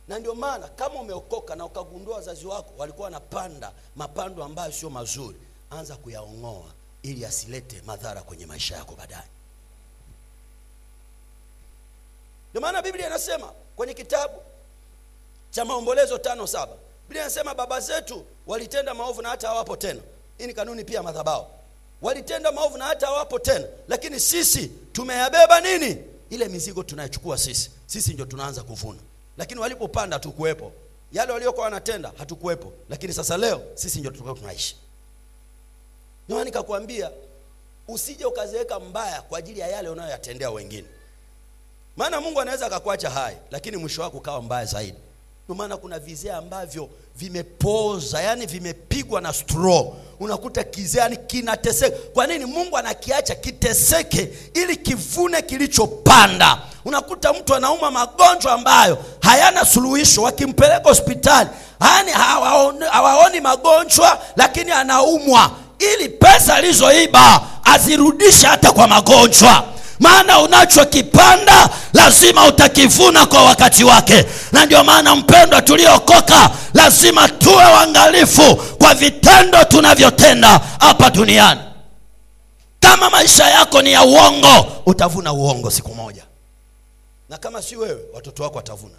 Na ndio maana kama umeokoka na ukagundua wazazi wako walikuwa wanapanda mapando ambayo sio mazuri, anza kuyaongoa ili asilete madhara kwenye maisha yako baadaye. Ndio maana Biblia inasema kwenye kitabu cha Maombolezo 5:7, Biblia inasema baba zetu walitenda maovu na hata hawapo tena. Hii ni kanuni pia madhabahu. Walitenda maovu na hata hawapo tena, lakini sisi tumeyabeba nini? Ile mizigo tunayochukua sisi. Sisi ndio tunaanza kuvuna. Lakini walipopanda hatukuwepo. Yale waliokuwa wanatenda hatukuwepo. Lakini sasa leo sisi ndio tukao tunaishi. Ndio nikakwambia usije ukazeeka mbaya kwa ajili ya yale unayoyatendea wengine. Maana Mungu anaweza akakuacha hai, lakini mwisho wako ukawa mbaya zaidi. Ndio maana kuna vizee ambavyo vimepoza, yani vimepigwa na straw. Unakuta kizee yani kinateseka. Kwa nini Mungu anakiacha kiteseke ili kivune kilichopanda? Unakuta mtu anauma magonjwa ambayo hayana suluhisho, wakimpeleka hospitali yani hawaoni magonjwa, lakini anaumwa ili pesa alizoiba azirudishe hata kwa magonjwa. Maana unachokipanda lazima utakivuna kwa wakati wake. Na ndio maana mpendwa, tuliokoka lazima tuwe waangalifu kwa vitendo tunavyotenda hapa duniani. Kama maisha yako ni ya uongo, utavuna uongo siku moja. Na kama si wewe, watoto wako watavuna.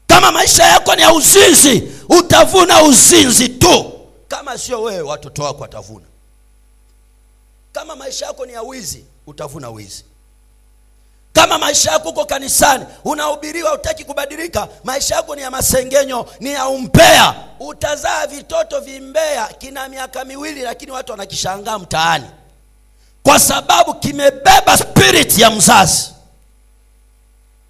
Kama maisha yako ni ya uzinzi, utavuna uzinzi tu. Kama sio wewe, watoto wako watavuna. Kama maisha yako ni ya wizi, utavuna wizi. Kama maisha yako uko kanisani, unahubiriwa hutaki kubadilika, maisha yako ni ya masengenyo, ni ya umbea, utazaa vitoto vimbea kina miaka 2 lakini watu wanakishangaa mtaani. Kwa sababu kimebeba spirit ya mzazi.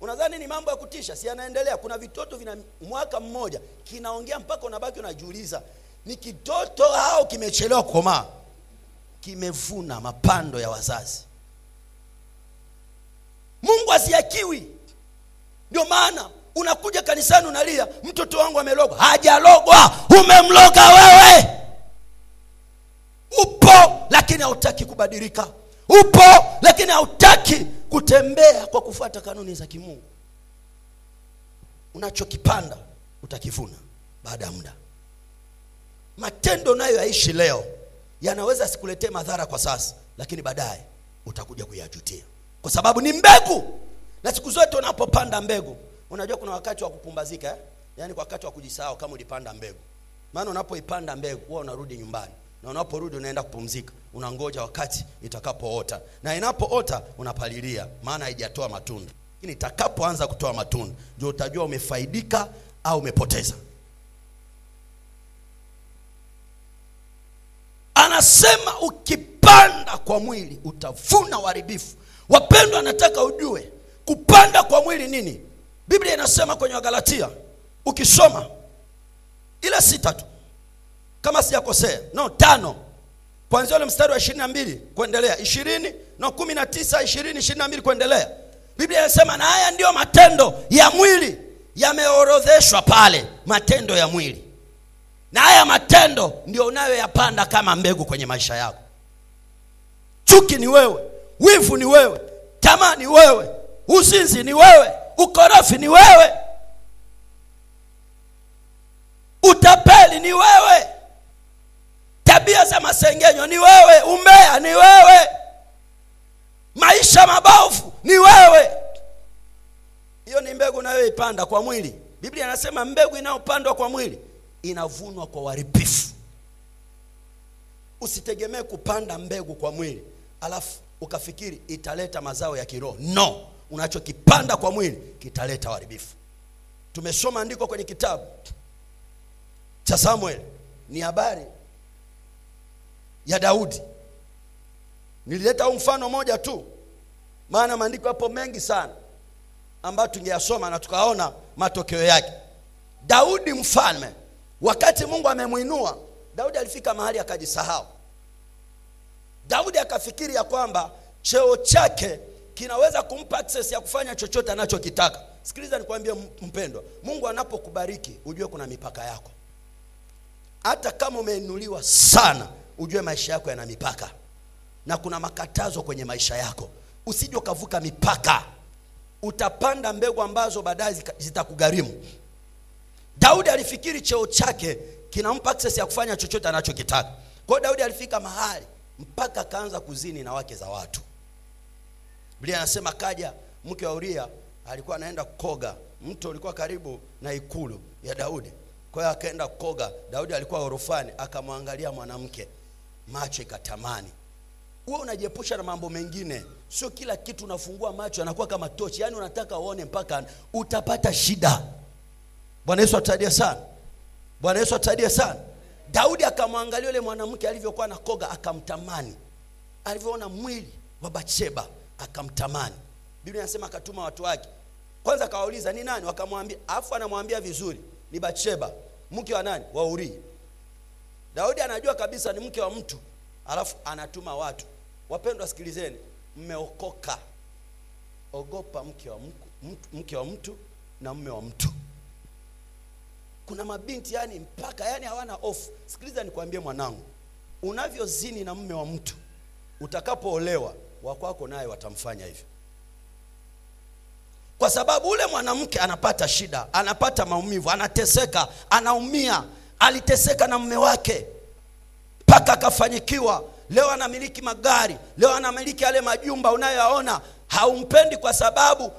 Unadhani ni mambo ya kutisha? Si yanaendelea. Kuna vitoto vina mwaka mmoja kinaongea mpaka unabaki unajiuliza, ni kitoto au kimechelewa kukomaa? Kimevuna mapando ya wazazi. Mungu asiakiwi. Ndio maana unakuja kanisani unalia, mtoto wangu amelogwa. Hajalogwa, umemloga wewe. Upo lakini hautaki kubadilika. Upo lakini hautaki kutembea kwa kufuata kanuni za kimungu. Unachokipanda utakivuna baada ya muda. Matendo nayo yaishi leo yanaweza sikuletee madhara kwa sasa, lakini baadaye utakuja kuyajutia, kwa sababu ni mbegu. Na siku zote unapopanda mbegu, unajua kuna wakati wa kupumbazika, Yaani kwa wakati wa kujisahau kama ulipanda mbegu. Maana unapoipanda mbegu huwa unarudi nyumbani, na unaporudi unaenda kupumzika, unangoja wakati itakapoota, na inapoota unapalilia, maana haijatoa matunda. Lakini itakapoanza kutoa matunda ndio utajua umefaidika au umepoteza. Anasema ukipanda kwa mwili utavuna uharibifu. Wapendwa, nataka ujue kupanda kwa mwili nini. Biblia inasema kwenye Wagalatia, ukisoma ila 6 tu kama sijakosea, 5 kuanzia ule mstari wa 22 kuendelea, 20 na 19, 20, 22 kuendelea, Biblia inasema na haya ndio matendo ya mwili, yameorodheshwa pale, matendo ya mwili. Na haya matendo ndio unayoyapanda kama mbegu kwenye maisha yako. Chuki ni wewe, wivu ni wewe, tamaa ni wewe, uzinzi ni wewe, ukorofi ni wewe, utapeli ni wewe, tabia za masengenyo ni wewe, umbea ni wewe, maisha mabovu ni wewe. Hiyo ni mbegu unayoipanda kwa mwili. Biblia inasema mbegu inayopandwa kwa mwili inavunwa kwa uharibifu. Usitegemee kupanda mbegu kwa mwili alafu ukafikiri italeta mazao ya kiroho. No, unachokipanda kwa mwili kitaleta uharibifu. Tumesoma andiko kwenye kitabu cha Samuel, ni habari ya Daudi. Nilileta huu mfano moja tu, maana maandiko hapo mengi sana ambayo tungeyasoma na tukaona matokeo yake. Daudi mfalme, wakati Mungu amemuinua, Daudi alifika mahali akajisahau. Daudi akafikiri ya kwamba cheo chake kinaweza kumpa access ya kufanya chochote anachokitaka. Sikiliza nikwambie mpendwa, Mungu anapokubariki ujue kuna mipaka yako. Hata kama umeinuliwa sana, ujue maisha yako yana mipaka. Na kuna makatazo kwenye maisha yako. Usije ukavuka mipaka. Utapanda mbegu ambazo baadaye zitakugharimu. Daudi alifikiri cheo chake kinampa access ya kufanya chochote anachokitaka. Kwa hiyo Daudi alifika mahali mpaka kaanza kuzini na wake za watu. Biblia inasema kaja mke wa Uria, alikuwa anaenda kukoga. Mto ulikuwa karibu na ikulu ya Daudi. Kwa hiyo akaenda kukoga. Daudi alikuwa orofani, akamwangalia mwanamke, macho ikatamani. Wewe unajiepusha na mambo mengine. Sio kila kitu unafungua macho anakuwa kama tochi. Yaani unataka uone mpaka utapata shida. Bwana Yesu atusaidie sana. Bwana Yesu atusaidie sana. Daudi akamwangalia yule mwanamke alivyokuwa anakoga, akamtamani. Alivyoona mwili wa Bathsheba akamtamani. Biblia inasema akatuma watu wake. Kwanza akawauliza ni nani, wakamwambia, afu anamwambia vizuri, ni Bathsheba, mke wa nani? Wa Uria. Daudi anajua kabisa ni mke wa mtu, alafu anatuma watu. Wapendwa, sikilizeni, mmeokoka. Ogopa mke wa mtu na mume wa mtu. Kuna mabinti yani mpaka yani hawana off. Sikiliza nikwambie mwanangu, unavyozini na mume wa mtu, utakapoolewa wakwako naye watamfanya hivyo. Kwa sababu ule mwanamke anapata shida, anapata maumivu, anateseka, anaumia. Aliteseka na mume wake mpaka akafanyikiwa. Leo anamiliki magari, leo anamiliki yale majumba unayoyaona. Haumpendi kwa sababu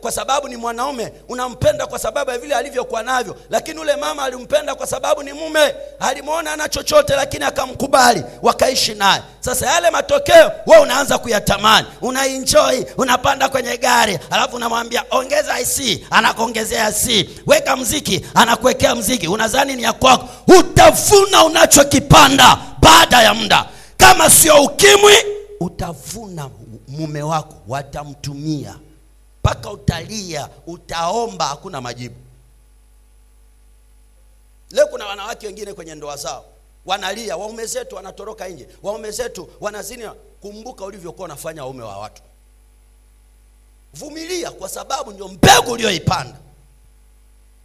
kwa sababu ni mwanaume, unampenda kwa sababu ya vile alivyokuwa navyo. Lakini ule mama alimpenda kwa sababu ni mume, alimuona ana chochote lakini akamkubali, wakaishi naye. Sasa yale matokeo wewe unaanza kuyatamani, unaenjoy, unapanda kwenye gari, alafu unamwambia ongeza IC, anakuongezea IC, weka muziki, anakuwekea muziki, unadhani ni ya kwako. Utavuna unachokipanda baada ya muda. Kama sio ukimwi, utavuna mume wako, watamtumia mpaka utalia, utaomba, hakuna majibu. Leo kuna wanawake wengine kwenye ndoa zao wanalia, waume zetu wanatoroka nje, waume zetu wanazini. Kumbuka ulivyokuwa unafanya waume wa watu. Vumilia, kwa sababu ndio mbegu uliyoipanda.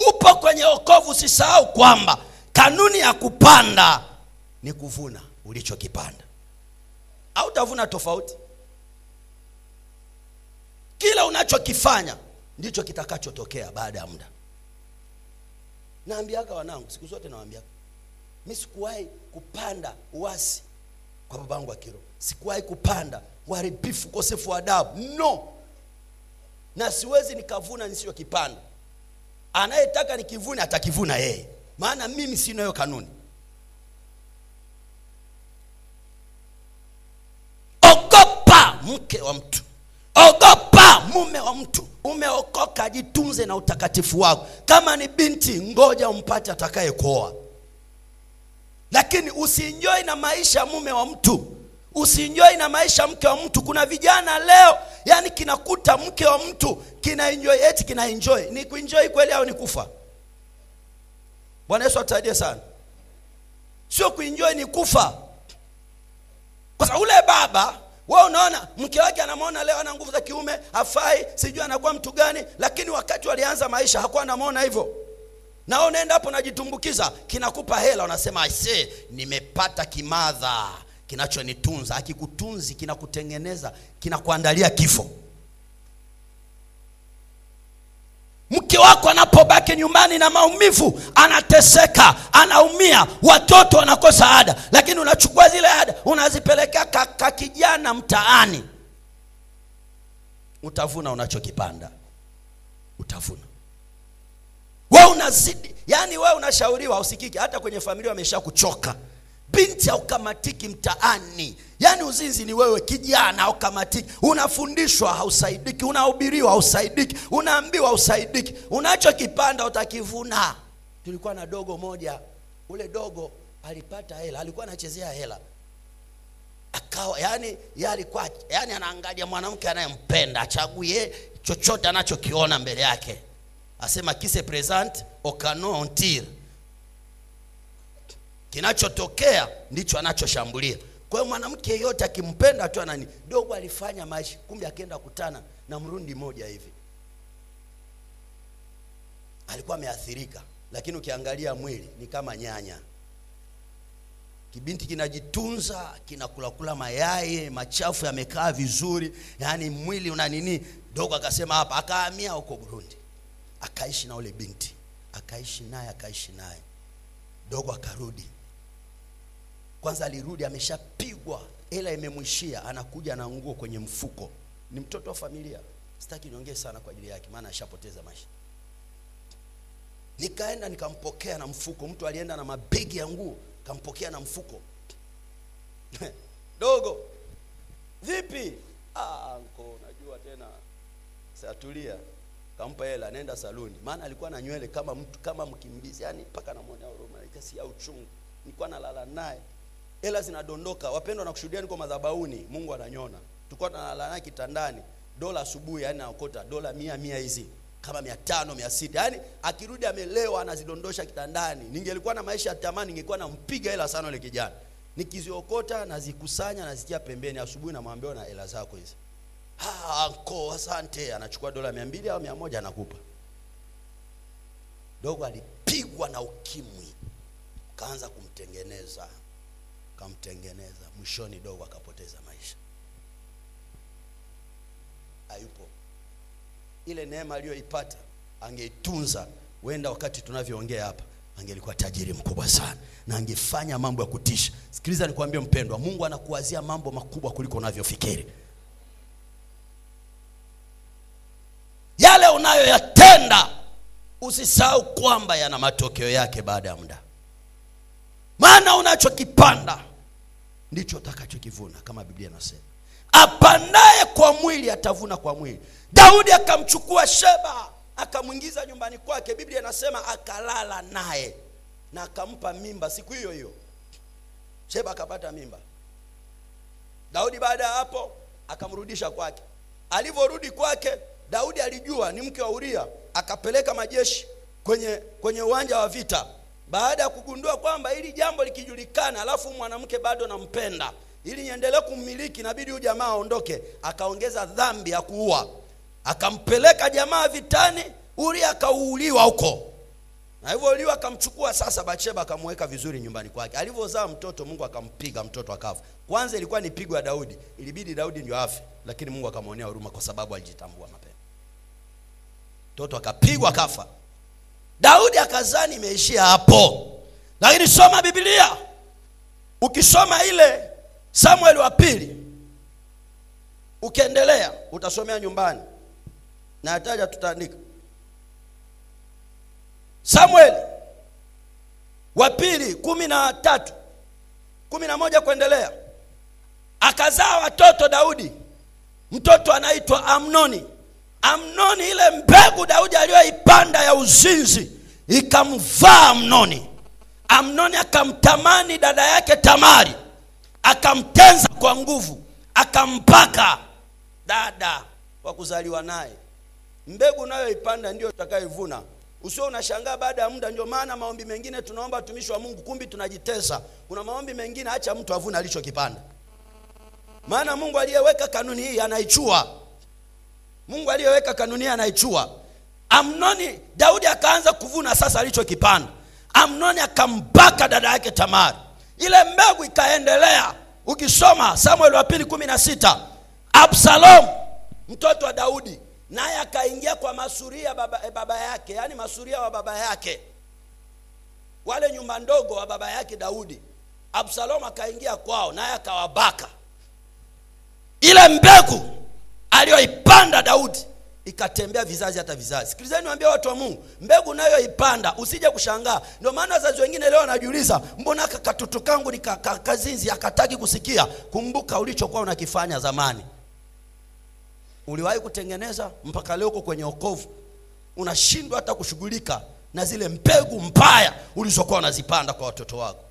Upo kwenye wokovu, usisahau kwamba kanuni ya kupanda ni kuvuna ulichokipanda. Au utavuna tofauti. Kila unachokifanya ndicho kitakachotokea baada ya muda. Naambiaga wanangu, siku zote nawaambia, mimi sikuwahi kupanda uasi kwa babangu wa kiroho. Sikuwahi kupanda uharibifu, ukosefu wa adabu. No. Na siwezi nikavuna nisiyokipanda. Anayetaka nikivune atakivuna yeye. Maana mimi sina hiyo kanuni. Ogopa mke wa mtu. Ogopa mume wa mtu. Umeokoka, jitunze na utakatifu wako. Kama ni binti, ngoja umpate atakaye kuoa. Lakini usienjoy na maisha mume wa mtu. Usienjoy na maisha mke wa mtu. Kuna vijana leo, yani kinakuta mke wa mtu kinaenjoy, eti kinaenjoy. Ni kuenjoy kweli au ni kufa? Bwana Yesu atusaidie sana. Sio kuenjoy, ni kufa. Kwa sababu ule baba, wewe unaona mke wake anamuona leo ana nguvu za kiume, hafai, sijui anakuwa mtu gani, lakini wakati walianza maisha hakuwa anamuona hivyo. Na wewe unaenda hapo unajitumbukiza, kinakupa hela, unasema aisee, nimepata kimadha kinachonitunza. Akikutunzi kinakutengeneza, kinakuandalia kifo. Mke wako anapobaki nyumbani na maumivu, anateseka, anaumia, watoto wanakosa ada, lakini unachukua zile ada unazipeleka kijana mtaani. Utavuna unachokipanda. Utavuna. Wewe unazidi, yani wewe unashauriwa usikiki, hata kwenye familia wamesha kuchoka. Binti haukamatiki mtaani. Yani uzinzi ni wewe kijana haukamatiki. Unafundishwa hausaidiki, unahubiriwa hausaidiki, unaambiwa hausaidiki. Unachokipanda utakivuna. Tulikuwa na dogo moja, ule dogo alipata hela, alikuwa anachezea hela. Akawa yani alikuwa yani anaangalia mwanamke anayempenda, achague chochote anachokiona mbele yake. Asema kise present okano ontir. Kinachotokea ndicho anachoshambulia. Kwa hiyo mwanamke yote akimpenda tu anani. Dogo alifanya maisha, kumbe akaenda kutana na mrundi moja hivi. Alikuwa ameathirika, lakini ukiangalia mwili ni kama nyanya. Kibinti kinajitunza, kinakula mayai, machafu yamekaa vizuri, yani mwili una nini. Dogo akasema hapa, akahamia huko Burundi. Akaishi na ule binti, akaishi naye. Dogo akarudi. Kwanza alirudi ameshapigwa, hela imemwishia, anakuja na nguo kwenye mfuko. Ni mtoto wa familia. Sitaki niongee sana kwa ajili yake, maana ashapoteza maisha. Nikaenda nikampokea na mfuko. Mtu alienda na mabegi ya nguo, kampokea na mfuko. Dogo, vipi? Anko, unajua tena. Satulia. Kampa hela, nenda saluni. Maana alikuwa na nywele kama mtu, kama mkimbizi, yani mpaka namuonea huruma, ikasi ya uchungu. Nilikuwa nalala naye. Hela zinadondoka. Wapendwa, nakushuhudia niko madhabahuni, Mungu ananyona. Tulikuwa tunalala naye kitandani. Dola asubuhi, yani naokota dola 100 hizi, kama 500, 600. Yani akirudi amelewa anazidondosha kitandani. Ningelikuwa na maisha ya tamani, ningekuwa nampiga hela sana yule kijana. Nikiziokota nazikusanya nazitia pembeni, asubuhi namwambia na hela zako hizi. Anko, asante. Anachukua dola 200 au 100 anakupa. Dogo alipigwa na ukimwi. Kaanza kumtengeneza. Kamtengeneza. Mwishoni dogo akapoteza maisha. Hayupo. Ile neema aliyoipata angeitunza, wenda wakati tunavyoongea hapa angelikuwa tajiri mkubwa sana na angefanya mambo ya kutisha. Sikiliza nikwambie mpendwa, Mungu anakuwazia mambo makubwa kuliko unavyofikiri. Yale unayoyatenda usisahau kwamba yana matokeo yake baada ya muda. Maana unachokipanda ndicho utakachokivuna, kama Biblia inasema. Apandaye kwa mwili atavuna kwa mwili. Daudi akamchukua Sheba, akamuingiza nyumbani kwake. Biblia inasema akalala naye na akampa mimba siku hiyo hiyo. Sheba akapata mimba. Daudi baada ya hapo akamrudisha kwake. Alivyorudi kwake, Daudi alijua ni mke wa Uria, akapeleka majeshi kwenye uwanja wa vita. Baada ya kugundua kwamba hili jambo likijulikana, alafu mwanamke bado nampenda, ili niendelee kummiliki inabidi huyu jamaa aondoke, akaongeza dhambi ya kuua. Akampeleka jamaa vitani, Uria akauliwa huko. Na hivyo Uria akamchukua sasa Bathsheba akamweka vizuri nyumbani kwake. Alivyozaa mtoto, Mungu akampiga mtoto akafa. Kwanza ilikuwa ni pigo ya Daudi, ilibidi Daudi ndio afe, lakini Mungu akamwonea huruma kwa sababu alijitambua mapema. Mtoto akapigwa akafa. Daudi akazani imeishia hapo. Lakini soma Biblia. Ukisoma ile Samueli wa pili, ukiendelea utasomea nyumbani, na hataja tutaandika. Samueli wa pili 13, 11 kuendelea. Akazaa watoto Daudi. Mtoto anaitwa Amnoni. Amnoni, ile mbegu Daudi aliyoipanda ya uzinzi ikamvaa Amnoni. Amnoni akamtamani dada yake Tamari, akamtenza kwa nguvu, akampaka dada wa kuzaliwa naye. Mbegu unayoipanda ndio utakayoivuna. Usio unashangaa baada ya muda. Ndio maana maombi mengine tunaomba watumishi wa Mungu, kumbi tunajitesa. Kuna maombi mengine acha mtu avune alichokipanda. Maana Mungu aliyeweka kanuni hii anaichua. Mungu aliyeweka kanuni hii anaichua. Amnoni, Daudi akaanza kuvuna sasa alichokipanda. Amnoni akambaka dada yake Tamari. Ile mbegu ikaendelea. Ukisoma Samuel wa pili 16, Absalom mtoto wa Daudi naye akaingia kwa masuria baba yake, yani masuria wa baba yake, wale nyumba ndogo wa baba yake Daudi. Absalom akaingia kwao naye akawabaka. Ile mbegu aliyoipanda Daudi ikatembea vizazi hata vizazi. Sikilizeni niwaambie watu wa Mungu, mbegu unayoipanda usije kushangaa. Ndio maana wazazi wengine leo wanajiuliza, mbona katoto kangu ni kazinzi akataki kusikia? Kumbuka ulichokuwa unakifanya zamani. Uliwahi kutengeneza mpaka leo uko kwenye wokovu, unashindwa hata kushughulika na zile mbegu mbaya ulizokuwa unazipanda kwa watoto wako.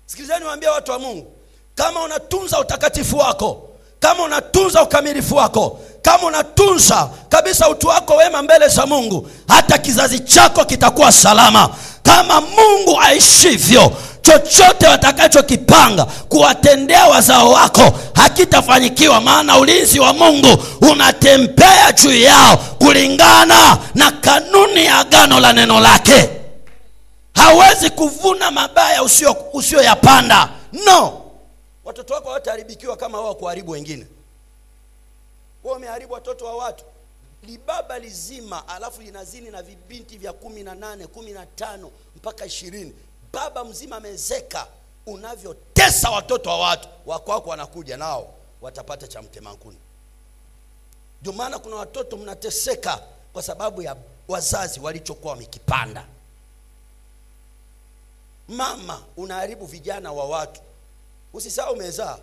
Sikilizeni niwaambie watu wa Mungu, kama unatunza utakatifu wako, kama unatunza ukamilifu wako, kama unatunza kabisa utu wako wema mbele za Mungu, hata kizazi chako kitakuwa salama. Kama Mungu aishivyo, chochote watakachokipanga kuwatendea wazao wako hakitafanyikiwa, maana ulinzi wa Mungu unatembea juu yao kulingana na kanuni ya agano la neno lake. Hawezi kuvuna mabaya usioyapanda. No. Watoto wako wataharibikiwa kama wao kuharibu wengine. Wao wameharibu watoto wa watu. Libaba lizima alafu linazini na vibinti vya 18, 15 mpaka 20. Baba mzima amezeka. Unavyotesa watoto wa watu, wako wanakuja nao watapata cha mtemankuni. Ndio maana kuna watoto mnateseka kwa sababu ya wazazi walichokuwa wamekipanda. Mama, unaharibu vijana wa watu. Usisahau umezaa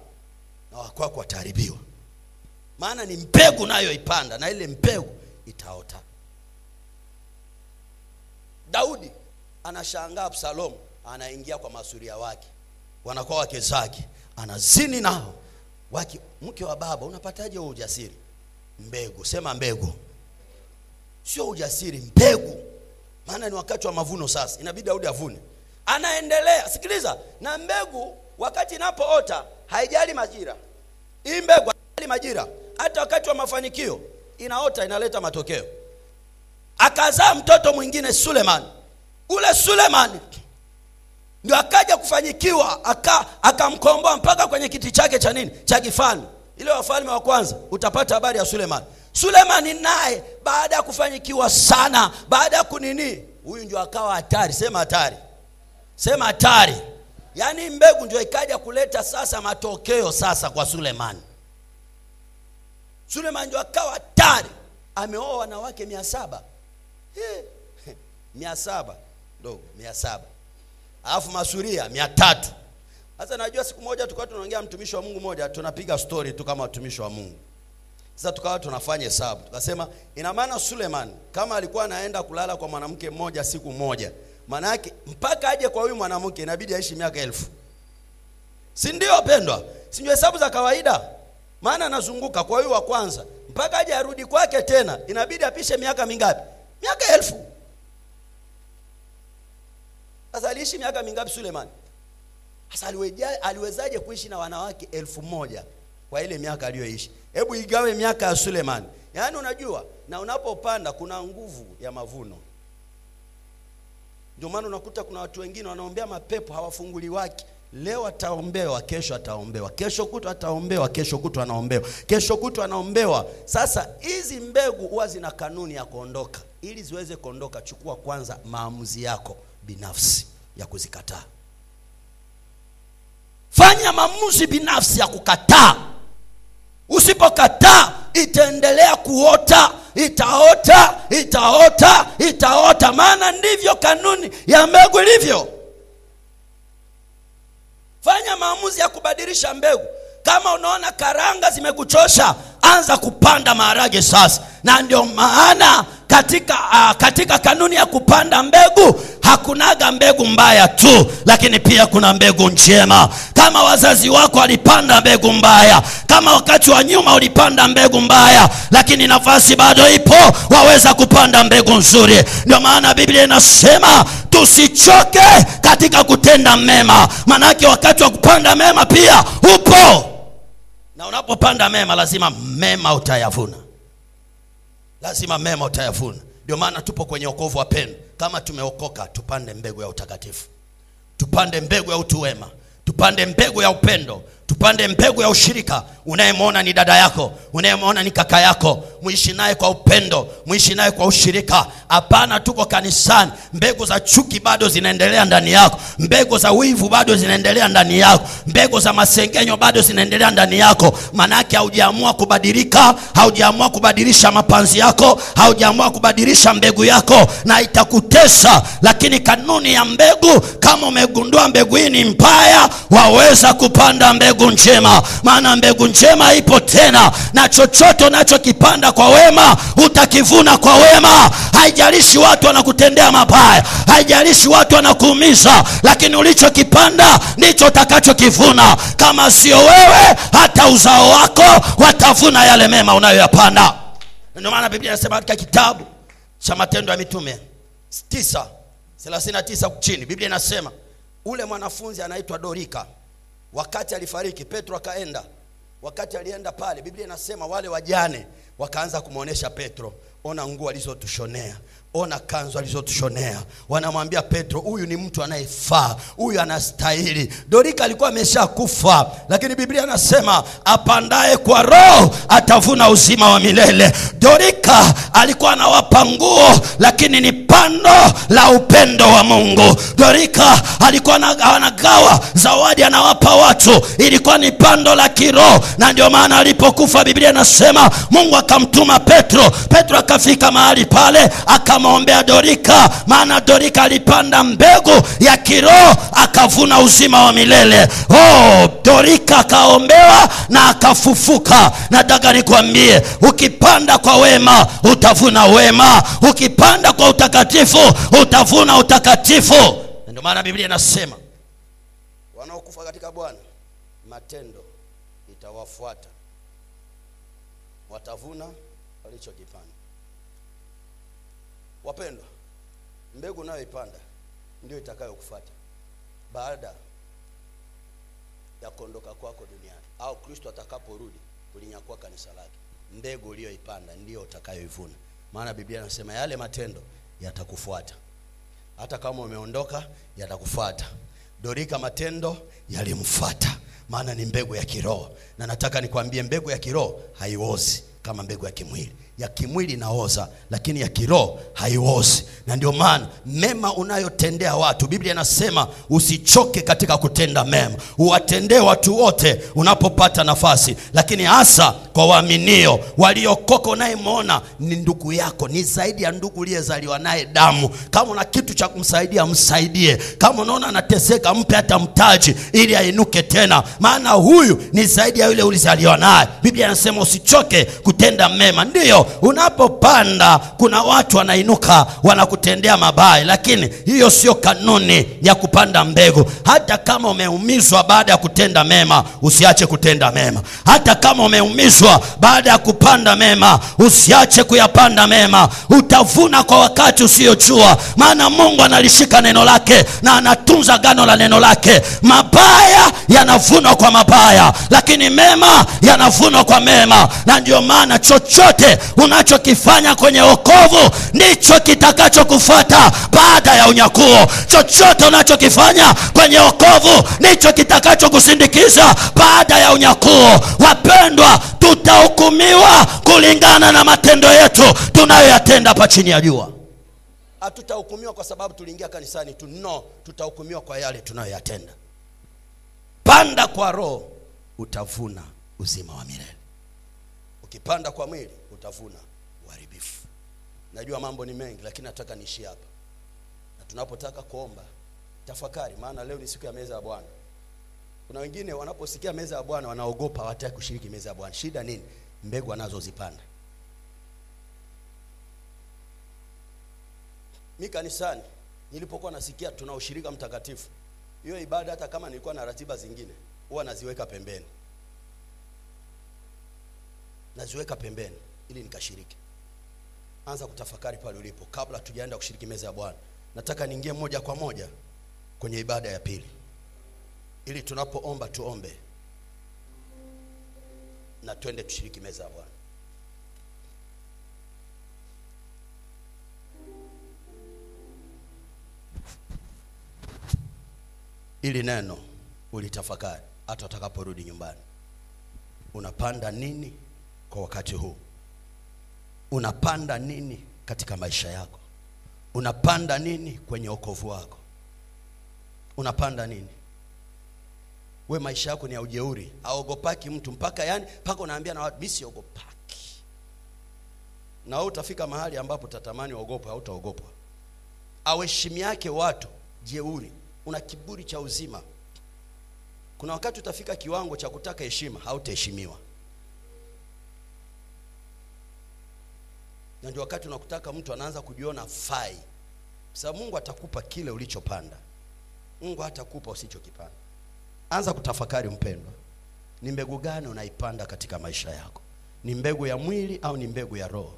na wako wataharibiwa. Maana ni mbegu nayo ipanda, na ile mbegu itaota. Daudi anashangaa Absalom anaingia kwa masuria wake, wanakuwa wake zake, anazini nao. Mke wa baba, unapataje huo ujasiri? Mbegu. Sema mbegu. Sio ujasiri, mbegu. Maana ni wakati wa mavuno sasa, inabidi Daudi avune. Anaendelea. Sikiliza, na mbegu wakati inapoota haijali majira. Hii mbegu haijali majira, hata wakati wa mafanikio inaota, inaleta matokeo. Akazaa mtoto mwingine Sulemani. Ule Sulemani ndio akaja kufanyikiwa, akamkomboa mpaka kwenye kiti chake cha nini? Cha kifalme. Ile Wafalme wa kwanza utapata habari ya Sulemani. Sulemani naye baada ya kufanyikiwa sana, baada ya kunini, huyu ndio akawa hatari. Sema hatari. Sema hatari. Yaani mbegu ndio ikaja kuleta sasa matokeo sasa kwa Sulemani. Sulemani ndio akawa hatari. Ameoa wanawake 700. 700. Ndio 700. Alafu masuria 300. Sasa najua siku moja tulikuwa tunaongea mtumishi wa Mungu mmoja, tunapiga story tu kama watumishi wa Mungu. Sasa tukawa tunafanya hesabu. Tukasema ina maana Sulemani kama alikuwa anaenda kulala kwa mwanamke mmoja siku moja, maana yake mpaka aje kwa huyu mwanamke inabidi aishi miaka 1000. Si ndio pendwa? Si ndio hesabu za kawaida? Maana anazunguka kwa huyu wa kwanza mpaka aje arudi kwake tena inabidi apishe miaka mingapi? Miaka 1000. Sasa aliishi miaka mingapi Sulemani? Sasa aliwezaje kuishi na wanawake 1000 kwa ile miaka aliyoishi? Hebu igawe miaka ya Sulemani. Yaani unajua, na unapopanda kuna nguvu ya mavuno. Ndio maana unakuta kuna watu wengine wanaombea mapepo hawafunguliwaki. Leo ataombewa, kesho ataombewa, kesho kutwa ataombewa, kesho kutwa anaombewa, kesho kutwa anaombewa. Sasa hizi mbegu huwa zina kanuni ya kuondoka. Ili ziweze kuondoka, chukua kwanza maamuzi yako binafsi ya kuzikataa. Fanya maamuzi binafsi ya kukataa. Usipokataa itaendelea kuota, itaota, maana ndivyo kanuni ya mbegu ilivyo. Fanya maamuzi ya kubadilisha mbegu. Kama unaona karanga zimekuchosha, anza kupanda maharage sasa. Na ndio maana katika kanuni ya kupanda mbegu, hakunaga mbegu mbaya tu, lakini pia kuna mbegu njema. Kama wazazi wako walipanda mbegu mbaya, kama wakati wa nyuma ulipanda mbegu mbaya, lakini nafasi bado ipo, waweza kupanda mbegu nzuri. Ndio maana Biblia inasema tusichoke katika kutenda mema. Maana wakati wa kupanda mema pia upo. Na unapopanda mema, lazima mema utayavuna. Lazima mema utayavuna. Ndio maana tupo kwenye wokovu wa pendo. Kama tumeokoka, tupande mbegu ya utakatifu, tupande mbegu ya utu wema, tupande mbegu ya upendo, tupande mbegu ya ushirika. Unayemwona ni dada yako, unayemwona ni kaka yako, muishi naye kwa upendo, muishi naye kwa ushirika. Hapana, tuko kanisani, mbegu za chuki bado zinaendelea ndani yako, mbegu za wivu bado zinaendelea ndani yako, mbegu za masengenyo bado zinaendelea ndani yako. Maana yake haujaamua kubadilika, haujaamua kubadilisha mapanzi yako, haujaamua kubadilisha mbegu yako, na itakutesa. Lakini kanuni ya mbegu, kama umegundua mbegu hii ni mbaya, waweza kupanda mbegu njema. Maana mbegu njema ipo tena, na chochote unachokipanda kwa wema utakivuna kwa wema. Haijalishi watu wanakutendea mabaya, haijalishi watu wanakuumiza, lakini ulichokipanda ndicho utakachokivuna. Kama sio wewe, hata uzao wako watavuna yale mema unayoyapanda. Ndio maana Biblia inasema katika kitabu cha Matendo ya Mitume 9:39 chini, Biblia inasema ule mwanafunzi anaitwa Dorika, wakati alifariki, Petro akaenda. Wakati alienda pale, Biblia inasema wale wajane wakaanza kumuonesha Petro, ona nguo alizotushonea, ona kanzu alizotushonea. Wanamwambia Petro, huyu ni mtu anayefaa, huyu anastahili. Dorika alikuwa ameshakufa, lakini Biblia inasema apandaye kwa roho atavuna uzima wa milele. Dorika alikuwa anawapa nguo, lakini ni pando la upendo wa Mungu. Dorika alikuwa anagawa zawadi, anawapa watu, ilikuwa ni pando la kiroho. Na ndio maana alipokufa, Biblia inasema Mungu akamtuma Petro. Petro akafika mahali pale, akamwombea Dorika, maana Dorika alipanda mbegu ya kiroho, akavuna uzima wa milele. Dorika akaombewa na akafufuka. Nataka nikwambie, ukipanda kwa wema utavuna wema, ukipanda kwa utakatifu utavuna utakatifu. Ndio maana Biblia inasema wanaokufa katika Bwana, matendo itawafuata, watavuna walichokipanda. Wapendwa, mbegu unayoipanda ndio itakayokufuata baada ya kuondoka kwako duniani, au Kristo atakaporudi kulinyakua kanisa lake. Mbegu uliyoipanda ndio utakayoivuna. Maana Biblia inasema yale matendo yatakufuata. Hata kama umeondoka, yatakufuata. Dorika matendo yalimfuata, maana ni mbegu ya kiroho. Na nataka nikwambie, mbegu ya kiroho haiozi kama mbegu ya kimwili. Ya kimwili inaoza, lakini ya kiroho haiozi. Na ndio maana mema unayotendea watu, Biblia inasema usichoke katika kutenda mema. Uwatendee watu wote unapopata nafasi, lakini hasa kwa waaminio waliokoka. Unayemwona ni ndugu yako, ni zaidi ya ndugu uliyezaliwa naye damu. Kama una kitu cha kumsaidia, msaidie. Kama unaona anateseka, mpe hata mtaji ili ainuke tena, maana huyu ni zaidi ya yule ulizaliwa naye. Biblia inasema usichoke kutenda mema. Ndio unapopanda, kuna watu wanainuka wanakutendea mabaya, lakini hiyo sio kanuni ya kupanda mbegu. Hata kama umeumizwa baada ya kutenda mema, usiache kutenda mema. Hata kama umeumizwa baada ya kupanda mema, usiache kuyapanda mema. Utavuna kwa wakati usiojua, maana Mungu analishika neno lake na anatunza agano la neno lake. Mabaya yanavunwa kwa mabaya, lakini mema yanavunwa kwa mema. Na ndio maana chochote unachokifanya kwenye wokovu ndicho kitakachokufuata baada ya unyakuo. Chochote unachokifanya kwenye wokovu ndicho kitakachokusindikiza baada ya unyakuo. Wapendwa, tutahukumiwa kulingana na matendo yetu tunayoyatenda hapa chini ya jua. Hatutahukumiwa kwa sababu tuliingia kanisani tu, no, tutahukumiwa kwa yale tunayoyatenda. Panda kwa roho, utavuna uzima wa milele. Ukipanda kwa mwili, utavuna uharibifu. Najua mambo ni mengi, lakini nataka niishie hapa. Na tunapotaka kuomba, tafakari, maana leo ni siku ya meza ya Bwana. Kuna wengine wanaposikia meza ya Bwana wanaogopa, hawataki kushiriki meza ya Bwana. Shida nini? Mbegu wanazozipanda. Mimi kanisani nilipokuwa nasikia tuna ushirika mtakatifu, hiyo ibada hata kama nilikuwa na ratiba zingine huwa naziweka pembeni. Naziweka pembeni ili nikashiriki. Anza kutafakari pale ulipo kabla tujaenda kushiriki meza ya Bwana. Nataka niingie moja kwa moja kwenye ibada ya pili, ili tunapoomba tuombe na twende tushiriki meza ya Bwana. Ili neno ulitafakari hata utakaporudi nyumbani. Unapanda nini kwa wakati huu? Unapanda nini katika maisha yako? Unapanda nini kwenye wokovu wako? Unapanda nini? We maisha yako ni ya ujeuri, haogopaki mtu mpaka unaambia na watu mimi siogopaki. Na wewe utafika mahali ambapo utatamani uogope, hautaogopwa. Heshima yake watu jeuri, una kiburi cha uzima. Kuna wakati utafika kiwango cha kutaka heshima, hautaheshimiwa. Na ndio wakati unakutaka mtu anaanza kujiona fai. Sababu Mungu atakupa kile ulichopanda. Mungu hatakupa usichokipanda. Anza kutafakari mpendwa. Ni mbegu gani unaipanda katika maisha yako? Ni mbegu ya mwili au ni mbegu ya roho?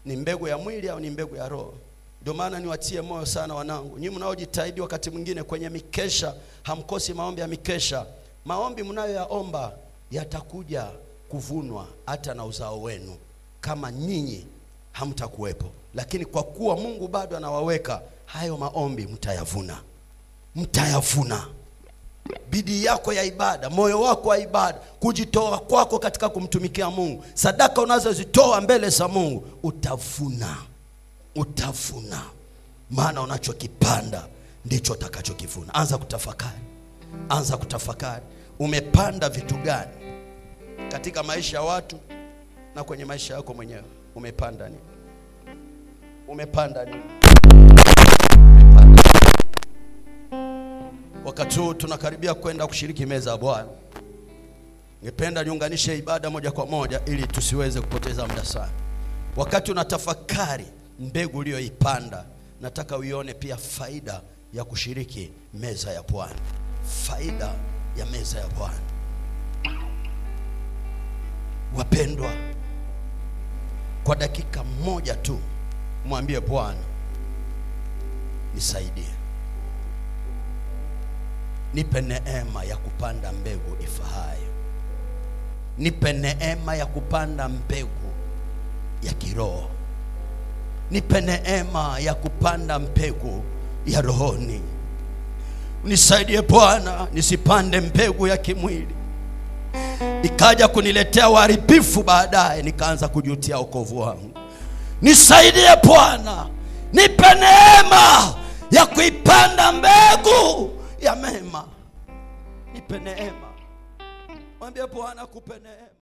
Ni mbegu ya mwili au ni mbegu ya roho? Ndio maana niwatie moyo sana wanangu. Nyinyi mnaojitahidi wakati mwingine kwenye mikesha, hamkosi maombi ya mikesha. Maombi mnayoyaomba yatakuja kuvunwa hata na uzao wenu kama nyinyi hamtakuwepo. Lakini kwa kuwa Mungu bado anawaweka, hayo maombi mtayavuna. Mtayavuna. Bidii yako ya ibada, moyo wako wa ibada, kujitoa kwako katika kumtumikia Mungu, sadaka unazozitoa mbele za Mungu, utavuna. Utavuna. Maana unachokipanda ndicho utakachokivuna. Anza kutafakari. Anza kutafakari. Umepanda vitu gani katika maisha ya watu na kwenye maisha yako mwenyewe? Umepanda nini? Umepanda nini? Umepanda. Wakati huu tunakaribia kwenda kushiriki meza ya Bwana. Ningependa niunganishe ibada moja kwa moja ili tusiweze kupoteza muda sana. Wakati unatafakari mbegu uliyoipanda, nataka uione pia faida ya kushiriki meza ya Bwana. Faida ya meza ya Bwana. Wapendwa, kwa dakika moja tu mwambie Bwana, nisaidie. Nipe neema ya kupanda mbegu ifahayo. Nipe neema ya kupanda mbegu ya kiroho. Nipe neema ya kupanda mbegu ya rohoni. Unisaidie Bwana, nisipande mbegu ya kimwili ikaja kuniletea uharibifu baadaye nikaanza kujutia wokovu wangu. Nisaidie Bwana, nipe neema ya kuipanda mbegu ya mema. Nipe neema. Mwambie Bwana akupe neema.